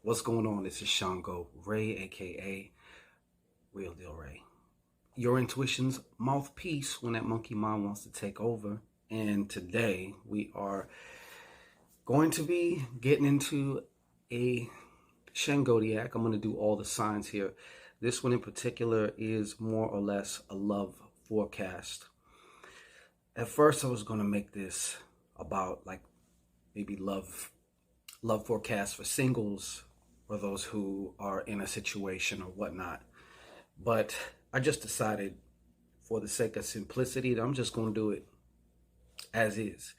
What's going on? This is Shango Ray, aka Real Deal Ray. Your intuition's mouthpiece when that monkey mind wants to take over. And today we are going to be getting into a Shangodiac. I'm going to do all the signs here. This one in particular is more or less a love forecast. At first I was going to make this about like maybe love forecast for singles or those who are in a situation or whatnot. But I just decided, for the sake of simplicity, that I'm just going to do it as is.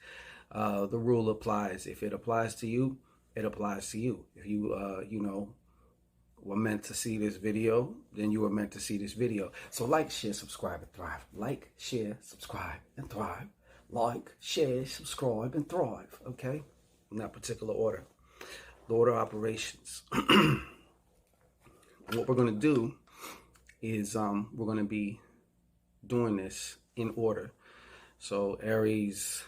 The rule applies. If it applies to you, it applies to you. If you, were meant to see this video, then you were meant to see this video. So like, share, subscribe, and thrive. Like, share, subscribe, and thrive. Like, share, subscribe, and thrive. Okay? In that particular order. The order of operations. What we're going to do is we're going to be doing this in order. So Aries,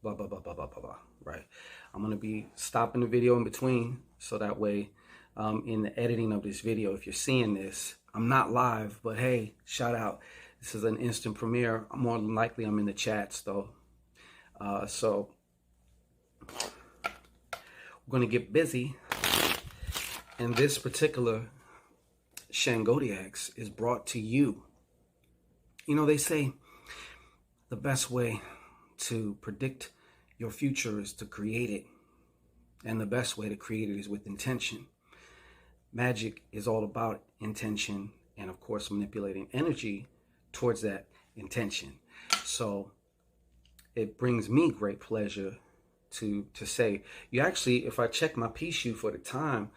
blah, blah, blah, blah, blah, blah, blah, right? I'm going to be stopping the video in between, so that way in the editing of this video, if you're seeing this, I'm not live, but hey, shout out. This is an instant premiere. More than likely I'm in the chats though. So we're going to get busy. And this particular Shangodiacs is brought to you. You know, they say the best way to predict your future is to create it. And the best way to create it is with intention. Magic is all about intention and, of course, manipulating energy towards that intention. So it brings me great pleasure to say, you actually, if I check my piece sheet for the time,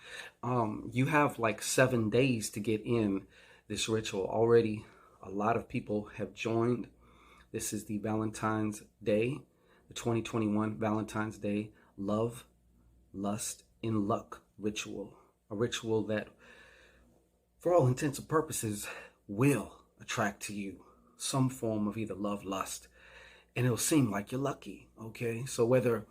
you have like 7 days to get in this ritual. Already a lot of people have joined. This is the Valentine's Day, the 2021 Valentine's Day Love, Lust, and Luck ritual. A ritual that, for all intents and purposes, will attract to you some form of either love, lust, and it'll seem like you're lucky. Okay, so whether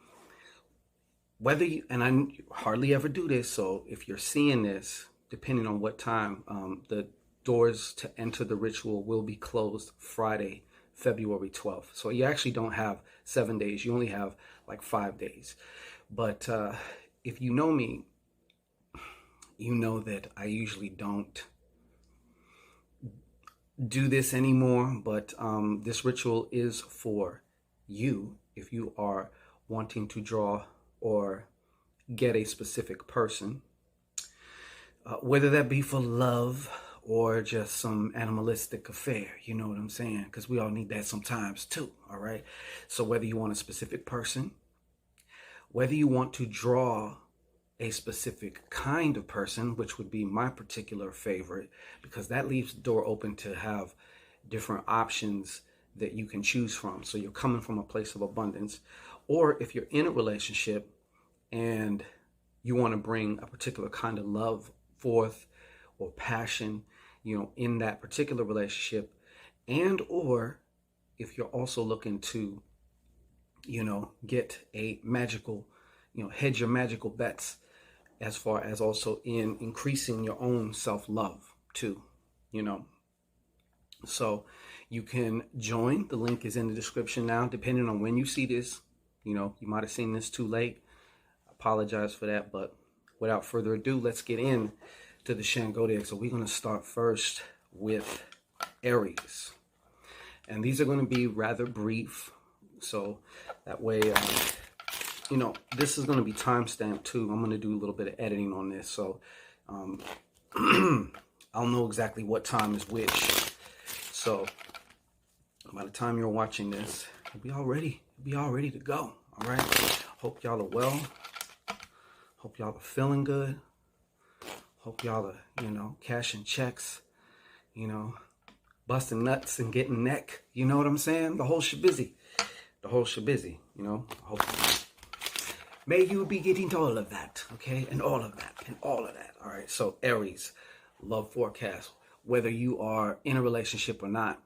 you, and I hardly ever do this, so if you're seeing this, depending on what time, the doors to enter the ritual will be closed Friday, February 12th. So you actually don't have 7 days. You only have like 5 days. But if you know me, you know that I usually don't do this anymore. But this ritual is for you if you are wanting to draw or get a specific person, whether that be for love or just some animalistic affair, you know what I'm saying? Because we all need that sometimes too, all right? So whether you want a specific person, whether you want to draw a specific kind of person, which would be my particular favorite, because that leaves the door open to have different options that you can choose from. So you're coming from a place of abundance. Or if you're in a relationship and you want to bring a particular kind of love forth or passion, in that particular relationship, and or if you're also looking to, get a magical, hedge your magical bets as far as also in increasing your own self-love too, So you can join. The link is in the description now, depending on when you see this. You might have seen this too late. I apologize for that, but without further ado, let's get in to the Shangodiac. So we're going to start first with Aries. And these are going to be rather brief. So that way, this is going to be timestamped too. I'm going to do a little bit of editing on this. So I'll know exactly what time is which. So by the time you're watching this, it'll be all ready to go. All right. Hope y'all are well. Hope y'all are feeling good. Hope y'all are, cashing checks, busting nuts and getting neck. You know what I'm saying? The whole shibizzy. The whole shibizzy, Hope may you be getting to all of that, okay? And all of that, and all of that. All right. So Aries, love forecast. Whether you are in a relationship or not,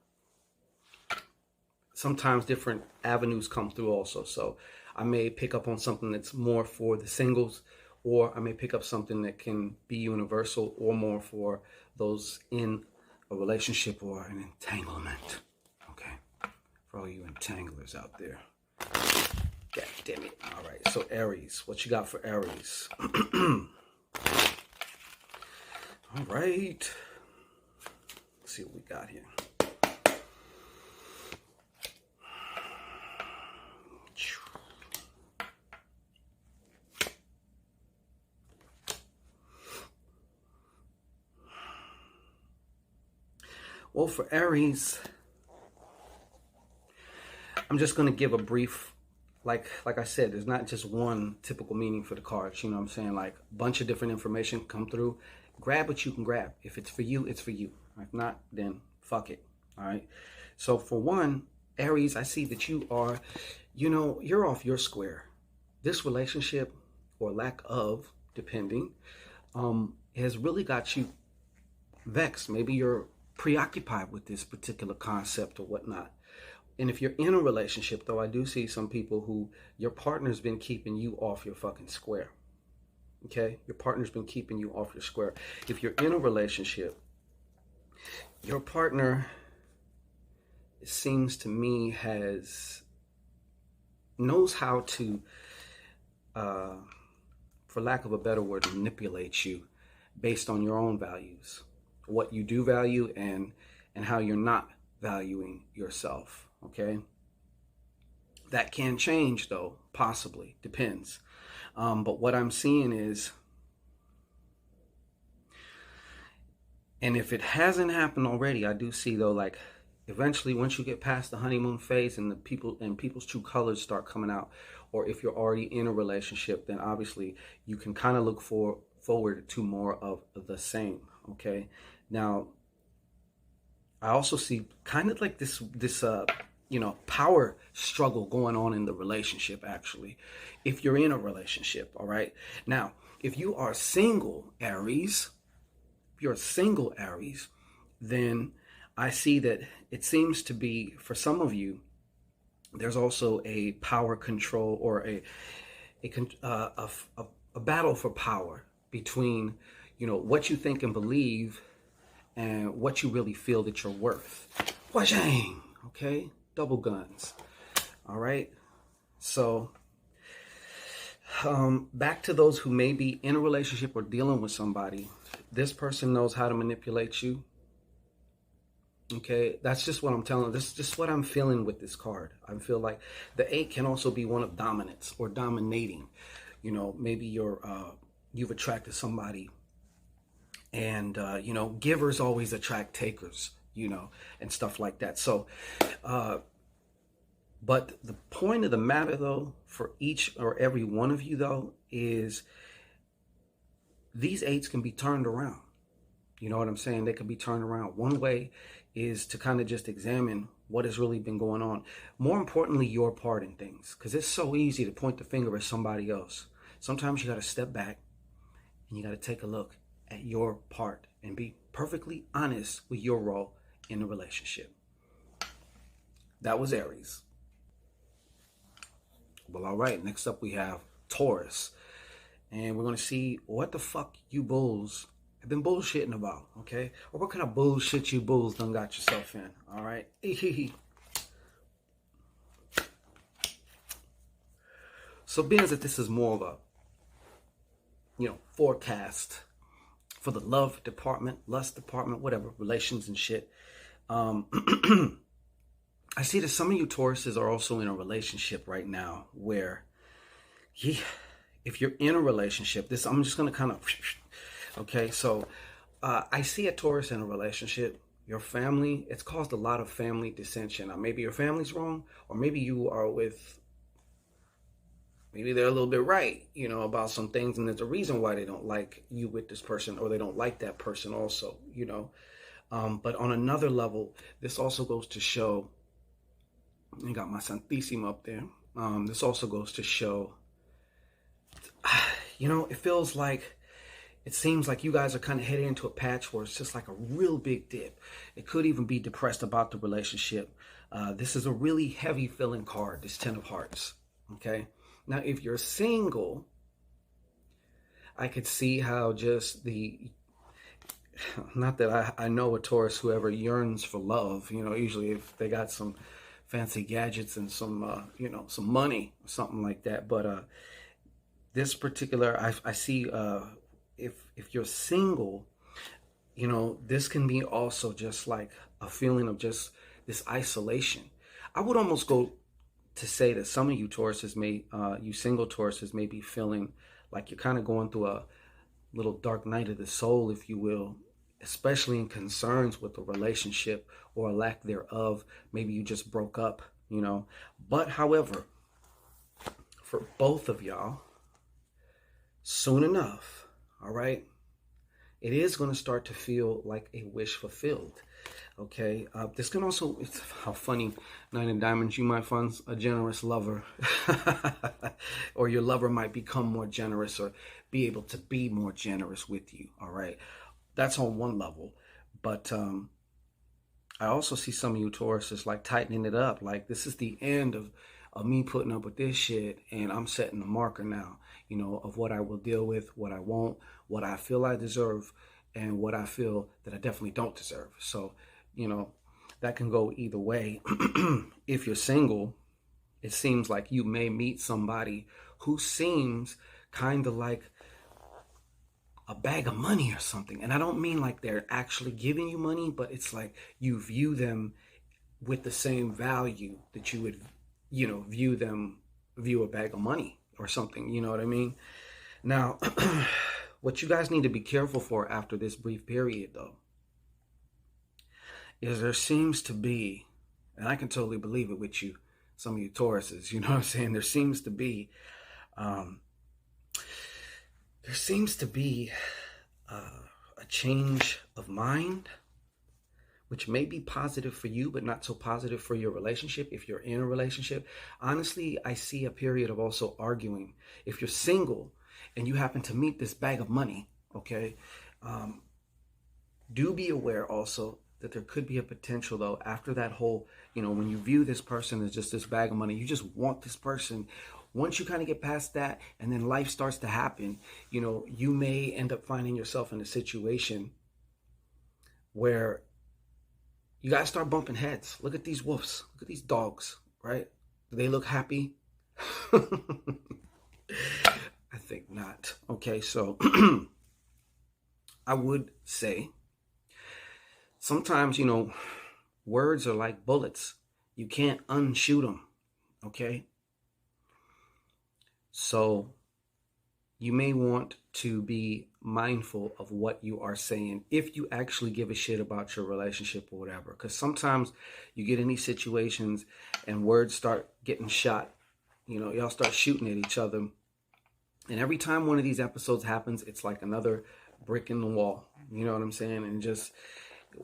sometimes different avenues come through also. So I may pick up on something that's more for the singles, or I may pick up something that can be universal or more for those in a relationship or an entanglement. Okay, for all you entanglers out there. God damn it. All right, so Aries, what you got for Aries? All right, let's see what we got here. Well, for Aries, I'm just going to give a brief, like I said, there's not just one typical meaning for the cards. You know what I'm saying? Like a bunch of different information come through. Grab what you can grab. If it's for you, it's for you. If not, then fuck it. All right. So for one, Aries, I see that you are, you know, you're off your square. This relationship, or lack of, depending, has really got you vexed. Maybe you're preoccupied with this particular concept or whatnot. And if you're in a relationship, though, I do see some people who your partner's been keeping you off your fucking square. Okay? Your partner's been keeping you off your square. If you're in a relationship, your partner, it seems to me, knows how to, for lack of a better word, manipulate you based on your own values, what you do value and how you're not valuing yourself. Okay, that can change, though, possibly, depends. But what I'm seeing is, and if it hasn't happened already, I do see, though, like eventually once you get past the honeymoon phase and people's true colors start coming out, or if you're already in a relationship, then obviously you can kind of look forward to more of the same. Okay, now I also see kind of like this you know, power struggle going on in the relationship, actually, if you're in a relationship. All right. Now, if you are single, Aries, then I see that it seems to be, for some of you, there's also a power control or a battle for power between, you know, what you think and believe and what you really feel that you're worth. Washang, okay? Double guns. All right. So back to those who may be in a relationship or dealing with somebody. This person knows how to manipulate you. Okay, that's just what I'm telling. This is just what I'm feeling with this card. I feel like the 8 can also be one of dominance or dominating. You know, maybe you've attracted somebody, and you know, givers always attract takers, you know, and stuff like that. So but the point of the matter, though, for each or every one of you, though, is these 8s can be turned around. You know what I'm saying? They can be turned around. One way is to kind of just examine what has really been going on. More importantly, your part in things, because it's so easy to point the finger at somebody else. Sometimes you got to step back and you got to take a look at your part and be perfectly honest with your role in the relationship. That was Aries. Well, all right. Next up, we have Taurus. And we're going to see what the fuck you bulls have been bullshitting about, okay? Or what kind of bullshit you bulls done got yourself in, all right? So being that this is more of a, you know, forecast for the love department, lust department, whatever, relations and shit, I see that some of you Tauruses are also in a relationship right now where, if you're in a relationship, I'm just going to kind of, okay, so I see a Taurus in a relationship. Your family, it's caused a lot of family dissension. Now, maybe your family's wrong, or maybe you are with, maybe they're a little bit right, you know, about some things, and there's a reason why they don't like you with this person, or they don't like that person also, you know. But on another level, this also goes to show, I got my Santissima up there. This also goes to show, you know, it seems like you guys are kind of heading into a patch where it's just like a real big dip. It could even be depressed about the relationship. This is a really heavy feeling card, this 10 of Hearts. Okay. Now, if you're single, I could see how just not that I know a Taurus who ever yearns for love, you know, usually if they got some fancy gadgets and some, you know, some money or something like that. But this particular, I see, if you're single, you know, this can be also just like a feeling of just this isolation. I would almost go to say that some of you Tauruses you single Tauruses may be feeling like you're kind of going through a little dark night of the soul, if you will, especially in concerns with a relationship or a lack thereof. Maybe you just broke up, you know. But however, for both of y'all, soon enough, all right, it is going to start to feel like a wish fulfilled. Okay, this can also, it's how funny, Nine of Diamonds, you might find a generous lover, or your lover might become more generous or be able to be more generous with you, all right? That's on one level. But I also see some of you Tauruses like tightening it up, like this is the end of me putting up with this shit, and I'm setting the marker now, you know, of what I will deal with, what I won't, what I feel I deserve, and what I feel that I definitely don't deserve. So, you know, that can go either way. If you're single, it seems like you may meet somebody who seems kind of like a bag of money or something. And I don't mean like they're actually giving you money, but it's like you view them with the same value that you would, you know, view a bag of money or something. You know what I mean? Now, what you guys need to be careful for after this brief period, though, is there seems to be, and I can totally believe it with you, some of you Tauruses, you know what I'm saying? There seems to be a change of mind, which may be positive for you, but not so positive for your relationship. If you're in a relationship, honestly, I see a period of also arguing. If you're single and you happen to meet this bag of money, okay, do be aware also that there could be a potential, though, after that whole, you know, when you view this person as just this bag of money, you just want this person. Once you kind of get past that and then life starts to happen, you know, you may end up finding yourself in a situation where you got to start bumping heads. Look at these wolves. Look at these dogs, right? Do they look happy? I think not. Okay, so I would say sometimes, you know, words are like bullets. You can't unshoot them, okay? So you may want to be mindful of what you are saying if you actually give a shit about your relationship or whatever. Because sometimes you get in these situations and words start getting shot. You know, y'all start shooting at each other. And every time one of these episodes happens, it's like another brick in the wall. You know what I'm saying? And just,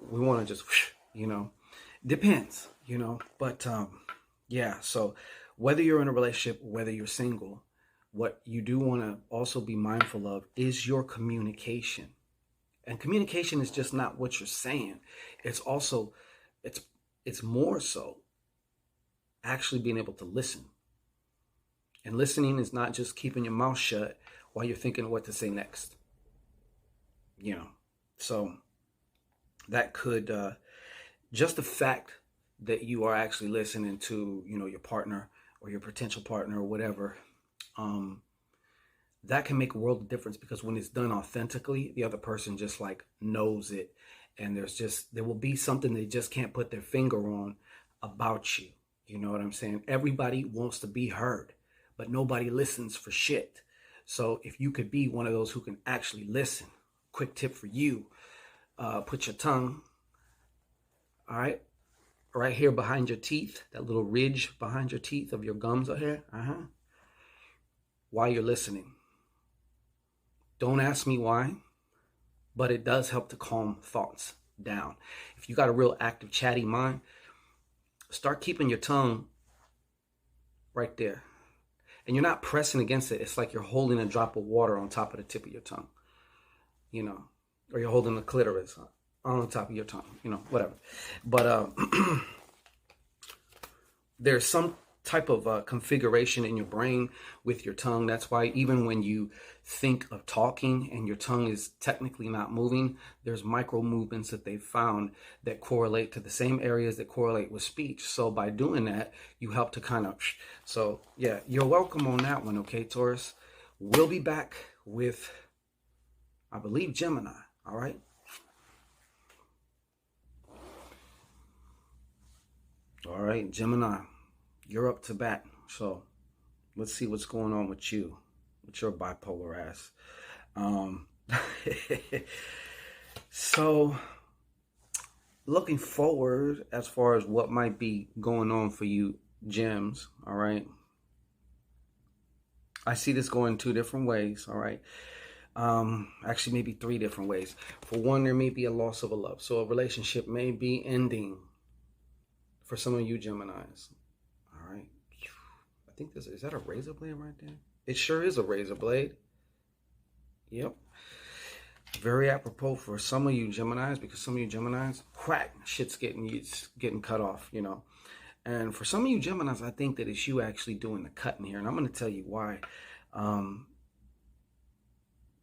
we want to just, you know, depends, you know. But yeah, so whether you're in a relationship, whether you're single, what you do want to also be mindful of is your communication. And communication is just not what you're saying. It's also, it's more so actually being able to listen. And listening is not just keeping your mouth shut while you're thinking what to say next. You know, so that could, just the fact that you are actually listening to, you know, your partner or your potential partner or whatever, that can make a world of difference, because when it's done authentically, the other person just like knows it, and there will be something they just can't put their finger on about you. You know what I'm saying? Everybody wants to be heard, but nobody listens for shit. So if you could be one of those who can actually listen, quick tip for you, put your tongue, all right here behind your teeth, that little ridge behind your teeth of your gums are here, while you're listening. Don't ask me why, but it does help to calm thoughts down. If you got a real active, chatty mind, start keeping your tongue right there. And you're not pressing against it. It's like you're holding a drop of water on top of the tip of your tongue, you know, or you're holding the clitoris on the top of your tongue, you know, whatever. But there's some type of configuration in your brain with your tongue. That's why even when you think of talking and your tongue is technically not moving, there's micro movements that they've found that correlate to the same areas that correlate with speech. So by doing that, you help to kind of, so yeah, you're welcome on that one. Okay, Taurus, we'll be back with, I believe, Gemini. All right. All right, Gemini, you're up to bat. So let's see what's going on with you, with your bipolar ass. So looking forward as far as what might be going on for you, Gems. All right. I see this going 2 different ways. All right. Actually, maybe 3 different ways. For one, there may be a loss of a love. So a relationship may be ending for some of you Geminis. All right. I think this, is that a razor blade right there? It sure is a razor blade. Yep. Very apropos for some of you Geminis, because some of you Geminis, whack, shit's getting cut off, you know. And for some of you Geminis, I think that it's you actually doing the cutting here. And I'm going to tell you why.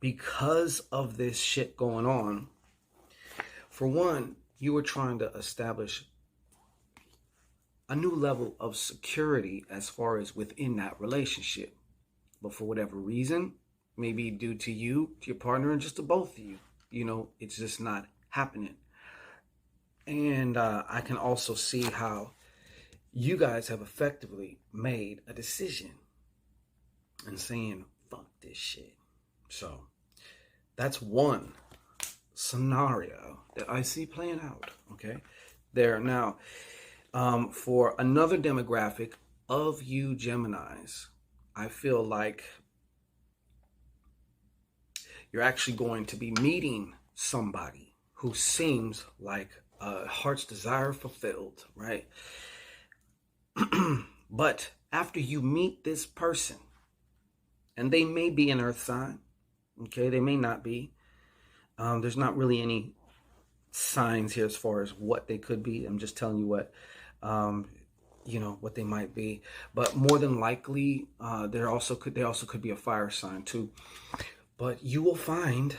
Because of this shit going on, for one, you were trying to establish a new level of security as far as within that relationship. But for whatever reason, maybe due to you, to your partner, and just to both of you, you know, it's just not happening. And I can also see how you guys have effectively made a decision and saying, fuck this shit. So that's one scenario that I see playing out, okay? There. Now, for another demographic of you Geminis, I feel like you're actually going to be meeting somebody who seems like a heart's desire fulfilled, right? But after you meet this person, and they may be an earth sign, okay, they may not be. There's not really any signs here as far as what they could be. I'm just telling you what, you know, what they might be. But more than likely, they also could be a fire sign too. But you will find,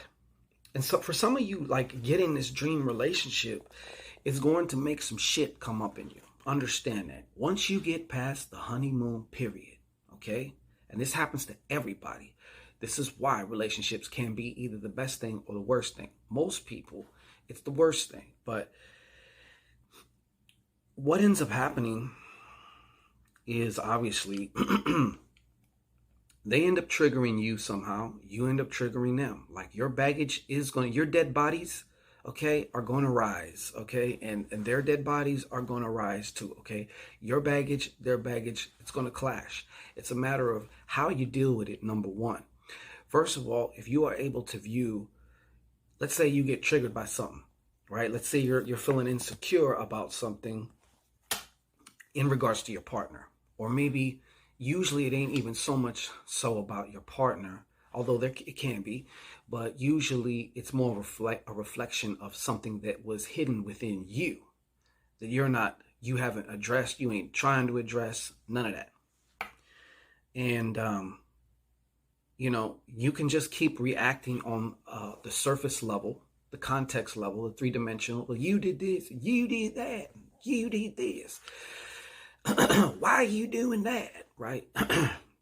and so for some of you, like, getting this dream relationship is going to make some shit come up in you. Understand that. Once you get past the honeymoon period, okay? And this happens to everybody. This is why relationships can be either the best thing or the worst thing. Most people, it's the worst thing. But what ends up happening is obviously they end up triggering you somehow. You end up triggering them. Like, your baggage is going to, your dead bodies, okay, are going to rise, okay? And their dead bodies are going to rise too, okay? Your baggage, their baggage, it's going to clash. It's a matter of how you deal with it, number one. First of all, if you are able to view, let's say you get triggered by something, right? Let's say you're feeling insecure about something in regards to your partner. Or maybe, usually it ain't even so much so about your partner, although it can be, but usually it's more a reflection of something that was hidden within you, that you haven't addressed, you ain't trying to address, none of that. And, you know, you can just keep reacting on the surface level, the context level, the 3-dimensional. Well, you did this, you did that, you did this. Why are you doing that, right?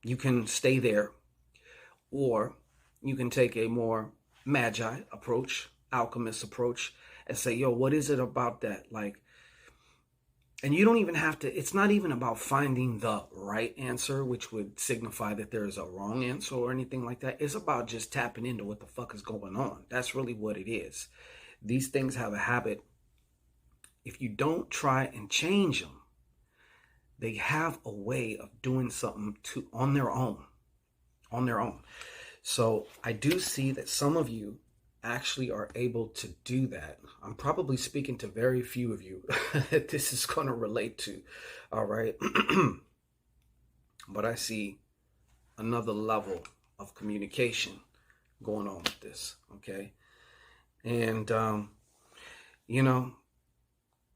You can stay there, or you can take a more magi approach, alchemist approach, and say, yo, what is it about that? Like, and you don't even have to, it's not even about finding the right answer, which would signify that there is a wrong answer or anything like that. It's about just tapping into what the fuck is going on. That's really what it is. These things have a habit. If you don't try and change them, they have a way of doing something on their own. So I do see that some of you actually are able to do that. I'm probably speaking to very few of you that this is going to relate to. All right. But I see another level of communication going on with this. Okay. And, you know,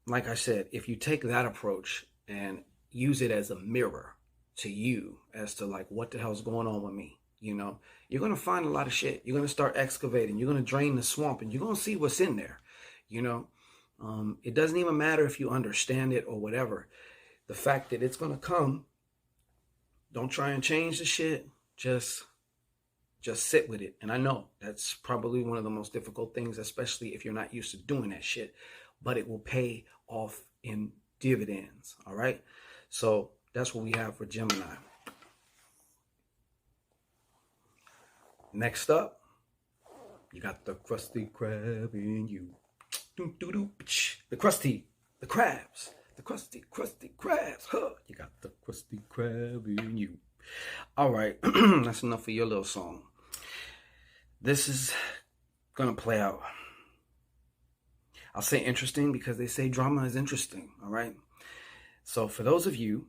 like I said, if you take that approach and use it as a mirror to you as to like, what the hell's going on with me? You know, you're going to find a lot of shit. You're going to start excavating. You're going to drain the swamp and you're going to see what's in there. You know, it doesn't even matter if you understand it or whatever. The fact that it's going to come, don't try and change the shit. Just sit with it. And I know that's probably one of the most difficult things, especially if you're not used to doing that shit, but it will pay off in dividends. All right. So that's what we have for Gemini. Next up, you got the crusty crab in you. The crusty crabs. The crusty crabs. Huh. You got the crusty crab in you. All right. That's enough for your little song. This is going to play out. I'll say interesting because they say drama is interesting. All right. So for those of you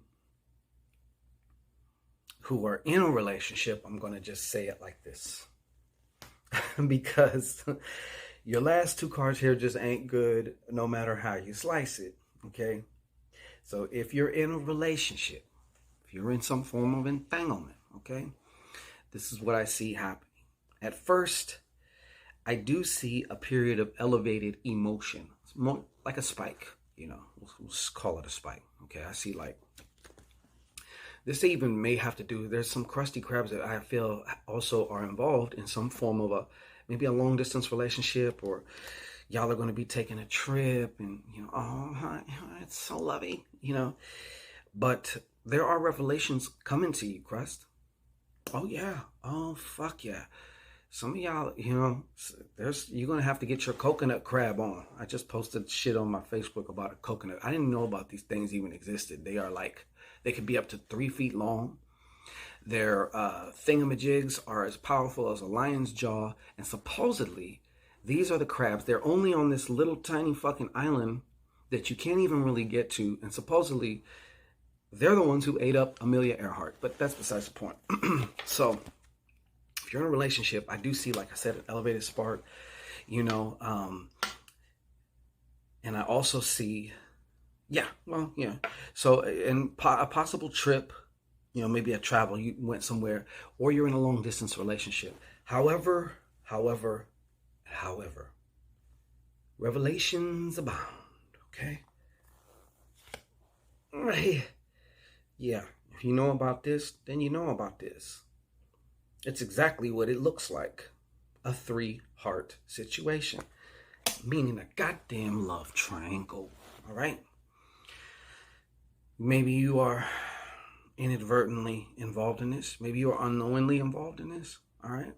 who are in a relationship, I'm going to just say it like this. Because your last two cards here just ain't good no matter how you slice it. Okay. So if you're in a relationship, if you're in some form of entanglement, okay, this is what I see happening. At first, I do see a period of elevated emotion. It's more like a spike, you know, we'll just call it a spike. Okay. I see like, this even may have to do, there's some crusty crabs that I feel also are involved in some form of maybe a long distance relationship, or y'all are going to be taking a trip and, you know, oh, it's so lovey, you know, but there are revelations coming to you, Crust. Oh yeah. Oh, fuck yeah. Some of y'all, you know, you're going to have to get your coconut crab on. I just posted shit on my Facebook about a coconut. I didn't know about these things even existed. They are like, they could be up to 3 feet long. Their thingamajigs are as powerful as a lion's jaw. And supposedly, these are the crabs. They're only on this little tiny fucking island that you can't even really get to. And supposedly, they're the ones who ate up Amelia Earhart. But that's besides the point. So, if you're in a relationship, I do see, like I said, an elevated spark, you know. And I also see... yeah, well, yeah. So, and a possible trip, you know, maybe a travel, you went somewhere, or you're in a long distance relationship. However, revelations abound, okay? Right. Yeah, if you know about this, then you know about this. It's exactly what it looks like. A 3-heart situation, meaning a goddamn love triangle, all right? Maybe you are inadvertently involved in this. Maybe you are unknowingly involved in this. All right.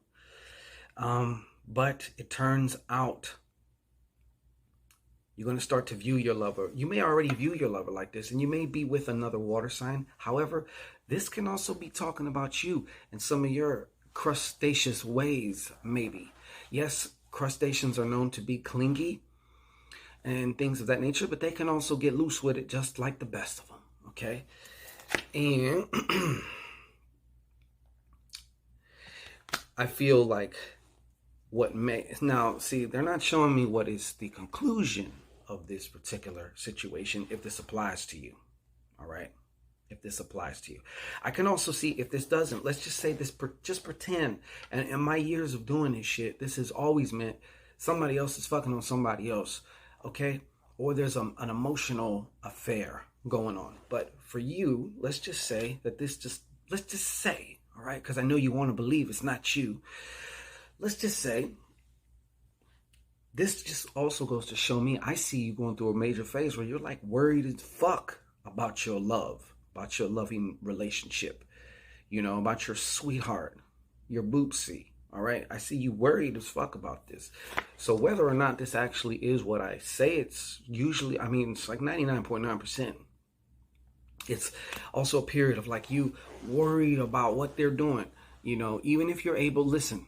But it turns out you're going to start to view your lover. You may already view your lover like this, and you may be with another water sign. However, this can also be talking about you and some of your crustaceous ways, maybe. Yes, crustaceans are known to be clingy and things of that nature, but they can also get loose with it just like the best of them. Okay, and I feel like what may, now see, they're not showing me what is the conclusion of this particular situation, if this applies to you. All right, if this applies to you. I can also see if this doesn't. Let's just say this, just pretend, and in my years of doing this shit, this has always meant somebody else is fucking on somebody else, okay, or there's an emotional affair going on. But for you, let's just say that let's just say, all right, because I know you want to believe it's not you. Let's just say this just also goes to show me, I see you going through a major phase where you're like worried as fuck about your love, about your loving relationship, you know, about your sweetheart, your boopsie. All right, I see you worried as fuck about this. So whether or not this actually is what I say, it's usually, I mean, it's like 99.9%. It's also a period of like you worried about what they're doing. You know, even if you're able, listen,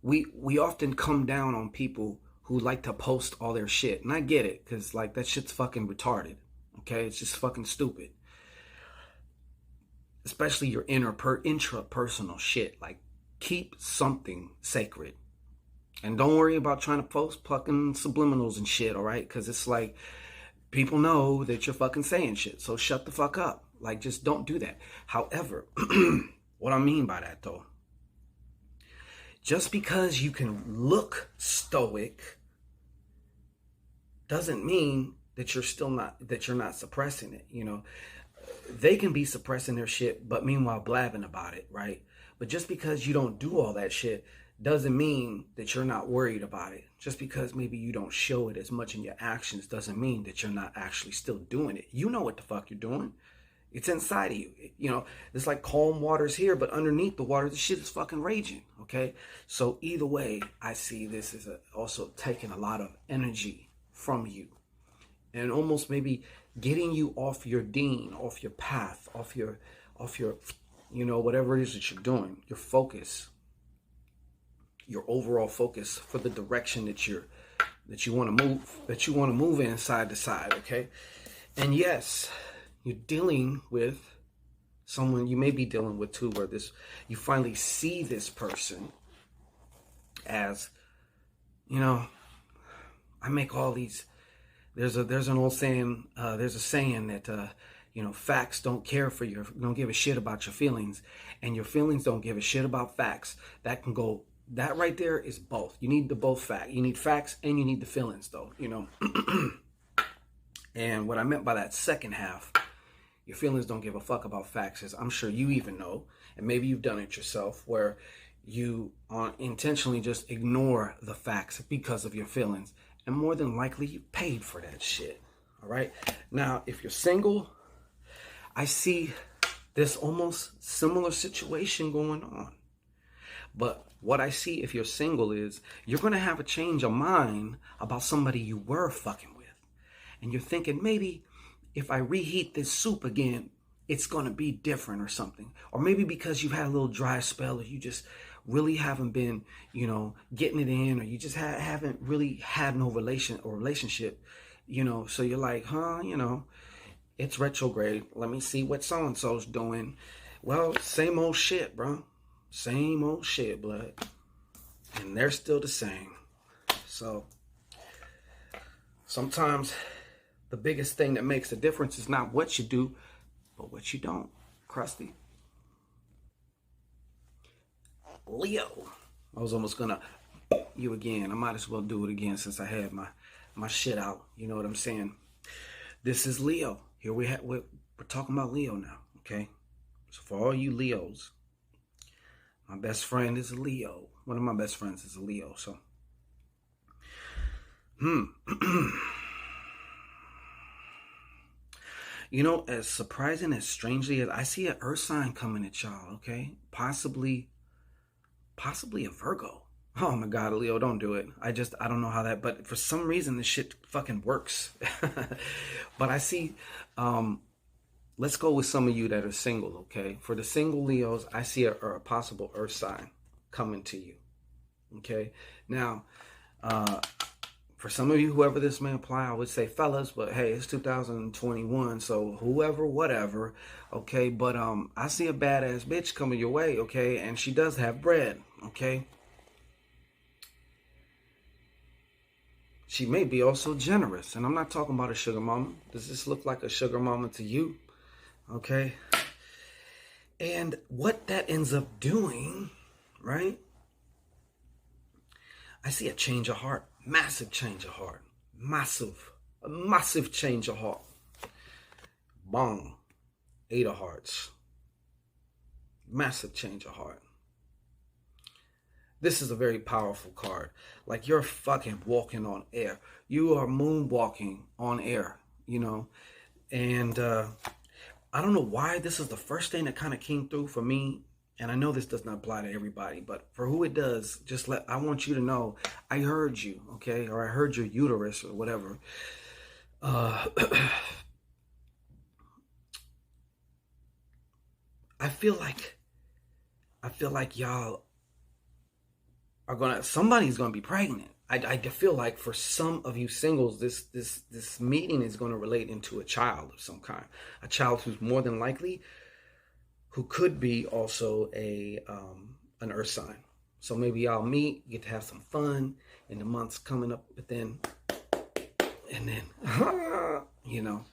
we often come down on people who like to post all their shit. And I get it, because like that shit's fucking retarded. Okay, it's just fucking stupid. Especially your intrapersonal shit. Like, keep something sacred. And don't worry about trying to post fucking subliminals and shit, all right? Because it's like, people know that you're fucking saying shit. So shut the fuck up. Like, just don't do that. However, what I mean by that though, just because you can look stoic doesn't mean that you're not suppressing it. You know, they can be suppressing their shit, but meanwhile blabbing about it, right? But just because you don't do all that shit doesn't mean that you're not worried about it. Just because maybe you don't show it as much in your actions doesn't mean that you're not actually still doing it. You know what the fuck you're doing. It's inside of you. You know, it's like calm waters here, but underneath the water, the shit is fucking raging, okay? So either way, I see this as also taking a lot of energy from you and almost maybe getting you off your dean, off your path, off your, you know, whatever it is that you're doing, your focus, your overall focus for the direction that you want to move in side to side, okay? And yes, you're dealing with someone you may be dealing with too, where you finally see this person as, you know, I make all these, there's an old saying, there's a saying that, you know, facts don't give a shit about your feelings, and your feelings don't give a shit about facts. That right there is both. You need the both fact. You need facts and you need the feelings though, you know. And what I meant by that second half, your feelings don't give a fuck about facts, is I'm sure you even know, and maybe you've done it yourself, where you intentionally just ignore the facts because of your feelings. And more than likely, you paid for that shit. All right. Now, if you're single, I see this almost similar situation going on. But what I see if you're single is you're going to have a change of mind about somebody you were fucking with. And you're thinking, maybe if I reheat this soup again, it's going to be different or something. Or maybe because you've had a little dry spell, or you just really haven't been, you know, getting it in, or you just haven't really had no relationship, you know. So you're like, you know, it's retrograde. Let me see what so-and-so's doing. Well, same old shit, bro. Same old shit, blood. And they're still the same. So sometimes the biggest thing that makes a difference is not what you do, but what you don't. Krusty. Leo. I was almost gonna you again. I might as well do it again since I had my shit out. You know what I'm saying? This is Leo. Here we're talking about Leo now, okay? So for all you Leos, my best friend is a Leo. One of my best friends is a Leo. So, you know, as surprising, as strangely as I see an Earth sign coming at y'all, okay? Possibly a Virgo. Oh my God, Leo, don't do it. I don't know how that, but for some reason this shit fucking works. But I see, let's go with some of you that are single, okay? For the single Leos, I see a possible Earth sign coming to you, okay? Now, for some of you, whoever this may apply, I would say fellas, but hey, it's 2021, so whoever, whatever, okay? But I see a badass bitch coming your way, okay? And she does have bread, okay? She may be also generous, and I'm not talking about a sugar mama. Does this look like a sugar mama to you? Okay? And what that ends up doing, right? I see a change of heart. Massive change of heart. A massive change of heart. Bong. 8 of hearts. Massive change of heart. This is a very powerful card. Like you're fucking walking on air. You are moonwalking on air, you know. And I don't know why this is the first thing that kind of came through for me. And I know this does not apply to everybody, but for who it does, I want you to know, I heard you, okay? Or I heard your uterus or whatever. I feel like y'all are somebody's gonna be pregnant. I feel like for some of you singles, this meeting is gonna relate into a child of some kind. A child who's more than likely, who could be also an Earth sign. So maybe y'all meet, you get to have some fun in the months coming up, and then you know.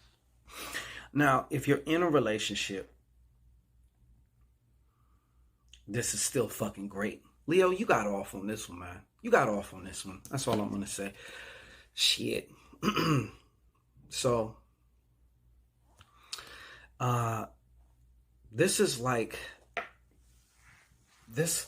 Now, if you're in a relationship, this is still fucking great. Leo, you got off on this one, man. You got off on this one. That's all I'm going to say. Shit. So, this is like, this,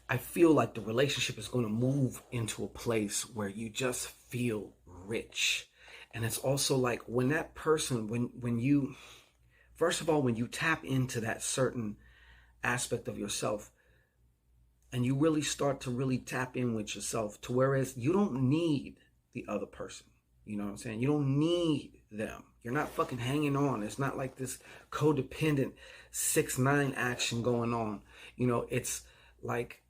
I feel like the relationship is going to move into a place where you just feel rich. And it's also like when that person, when you, first of all, when you tap into that certain aspect of yourself and you really start to really tap in with yourself to whereas you don't need the other person. You know what I'm saying? You don't need them. You're not fucking hanging on. It's not like this codependent 6ix9ine action going on. You know, it's like,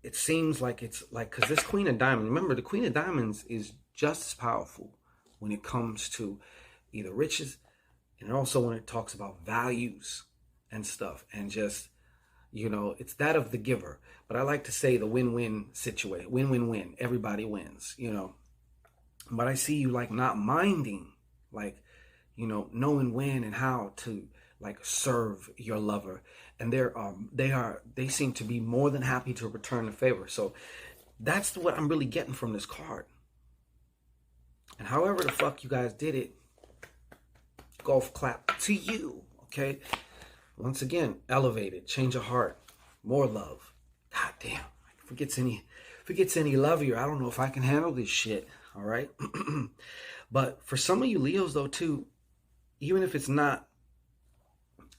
it seems like it's like, because this Queen of Diamonds, remember, the Queen of Diamonds is just as powerful when it comes to either riches and also when it talks about values and stuff. And just, you know, it's that of the giver. But I like to say the win-win situation. Win-win-win. Everybody wins, you know. But I see you like not minding, like, you know, knowing when and how to like serve your lover. And they seem to be more than happy to return the favor. So that's what I'm really getting from this card. And however the fuck you guys did it, golf clap to you, okay? Once again, elevated, change of heart, more love. God damn, if it gets any lovier, I don't know if I can handle this shit, all right? But for some of you Leos though too, even if it's not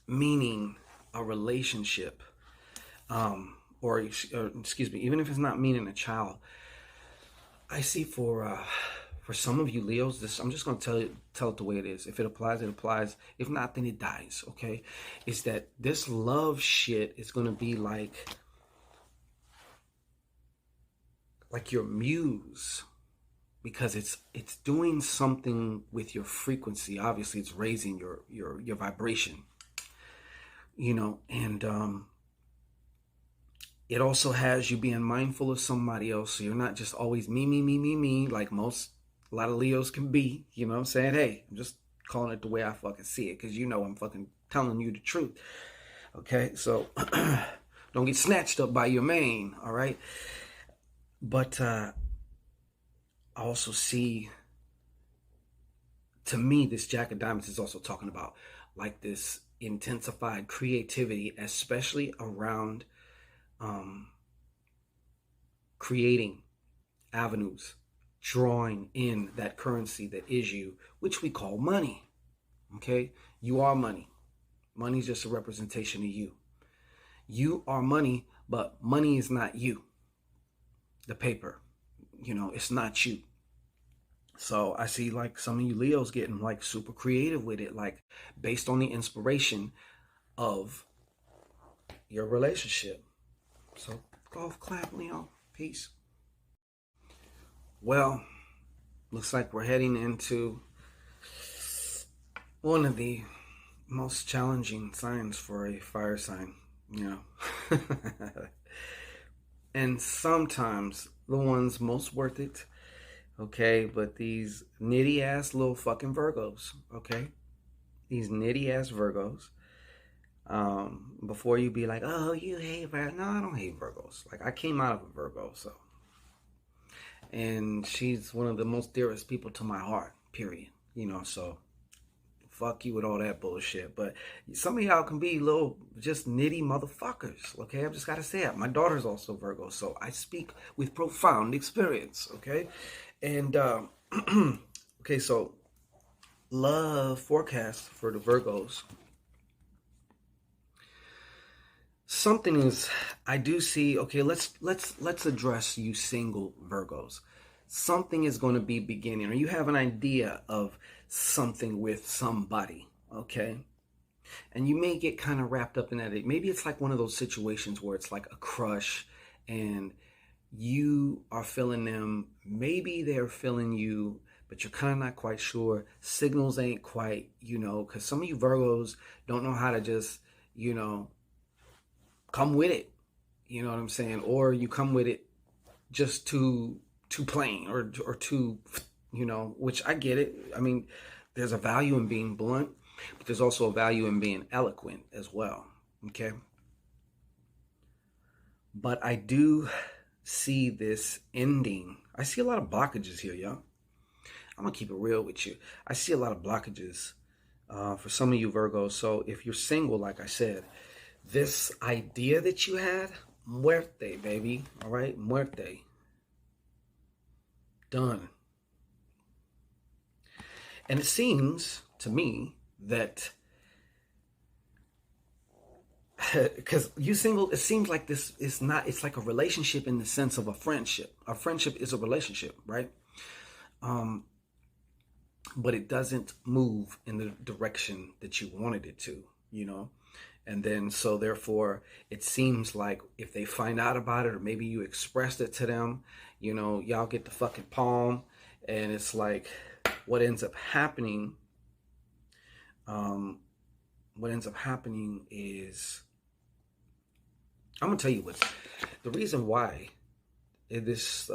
meaning a relationship, or excuse me, even if it's not meaning a child, I see for some of you Leos, this, I'm just going to tell it the way it is. If it applies, it applies. If not, then it dies, okay? Is that this love shit is going to be like your muse, because it's doing something with your frequency. Obviously, it's raising your vibration, you know, and it also has you being mindful of somebody else. So you're not just always me, like a lot of Leos can be, you know what I'm saying? Hey, I'm just calling it the way I fucking see it, because you know I'm fucking telling you the truth. Okay, so don't get snatched up by your main, all right? But I also see, to me, this Jack of Diamonds is also talking about like this intensified creativity, especially around creating avenues, drawing in that currency that is you, which we call money. Okay, you are money. Money is just a representation of you. You are money, but money is not you. The paper, you know, it's not you. So I see like some of you Leos getting like super creative with it, like based on the inspiration of your relationship. So golf clap, Leo. Peace. Well, looks like we're heading into one of the most challenging signs for a fire sign, you know. And sometimes the ones most worth it, okay? But these nitty ass little fucking Virgos, okay? These nitty ass Virgos. Before you be like, oh, you hate Virgos. No, I don't hate Virgos. Like, I came out of a Virgo, so. And she's one of the most dearest people to my heart, period. You know, so fuck you with all that bullshit. But some of y'all can be little just nitty motherfuckers, okay? I've just got to say it. My daughter's also Virgo, so I speak with profound experience, okay? And, okay, so love forecast for the Virgos. Something is, I do see, okay, let's address you single Virgos. Something is going to be beginning, or you have an idea of something with somebody, okay? And you may get kind of wrapped up in that. Maybe it's like one of those situations where it's like a crush and you are feeling them. Maybe they're feeling you, but you're kind of not quite sure. Signals ain't quite, you know, because some of you Virgos don't know how to just, you know, come with it, you know what I'm saying? Or you come with it just too plain or too you know, which I get it. I mean, there's a value in being blunt, but there's also a value in being eloquent as well. Okay. But I do see this ending. I see a lot of blockages here, y'all. I'm going to keep it real with you. I see a lot of blockages for some of you Virgos. So if you're single, like I said, this idea that you had, muerte, baby. All right, muerte. Done. And it seems to me that, because you single, it seems like this is not, it's like a relationship in the sense of a friendship. A friendship is a relationship, right? But it doesn't move in the direction that you wanted it to, you know? And then, so therefore, it seems like if they find out about it, or maybe you expressed it to them, you know, y'all get the fucking palm. And it's like, what ends up happening, is, I'm gonna tell you what, the reason why this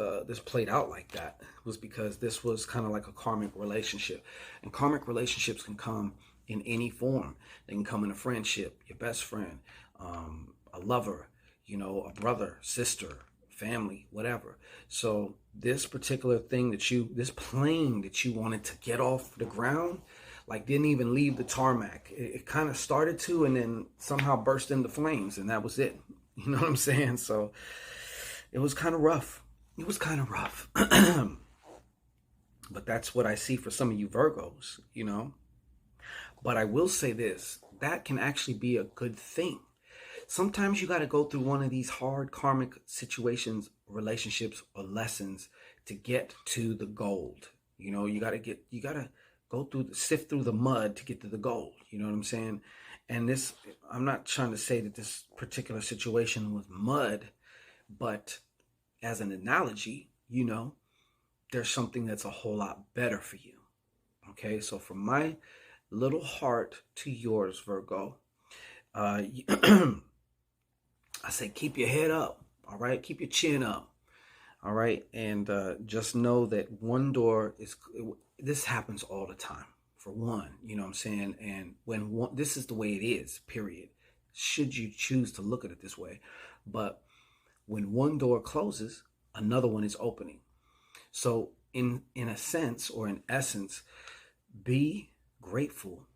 played out like that was because this was kind of like a karmic relationship, and karmic relationships can come in any form. They can come in a friendship, your best friend, a lover, you know, a brother, sister, family, whatever. So this particular thing that this plane that you wanted to get off the ground, like didn't even leave the tarmac. It kind of started to, and then somehow burst into flames, and that was it. You know what I'm saying? So it was kind of rough. It was kind of rough. But that's what I see for some of you Virgos, you know. But I will say this, that can actually be a good thing. Sometimes you got to go through one of these hard karmic situations, relationships, or lessons to get to the gold. You know, you got to go through, sift through the mud to get to the gold. You know what I'm saying? And this, I'm not trying to say that this particular situation was mud, but as an analogy, you know, there's something that's a whole lot better for you. Okay, so from my little heart to yours, Virgo, I say keep your head up, all right? Keep your chin up, all right? And just know that one door is, this happens all the time, for one, you know what I'm saying? And when this is the way it is, period, should you choose to look at it this way. But when one door closes, another one is opening. So in a sense, or in essence, be grateful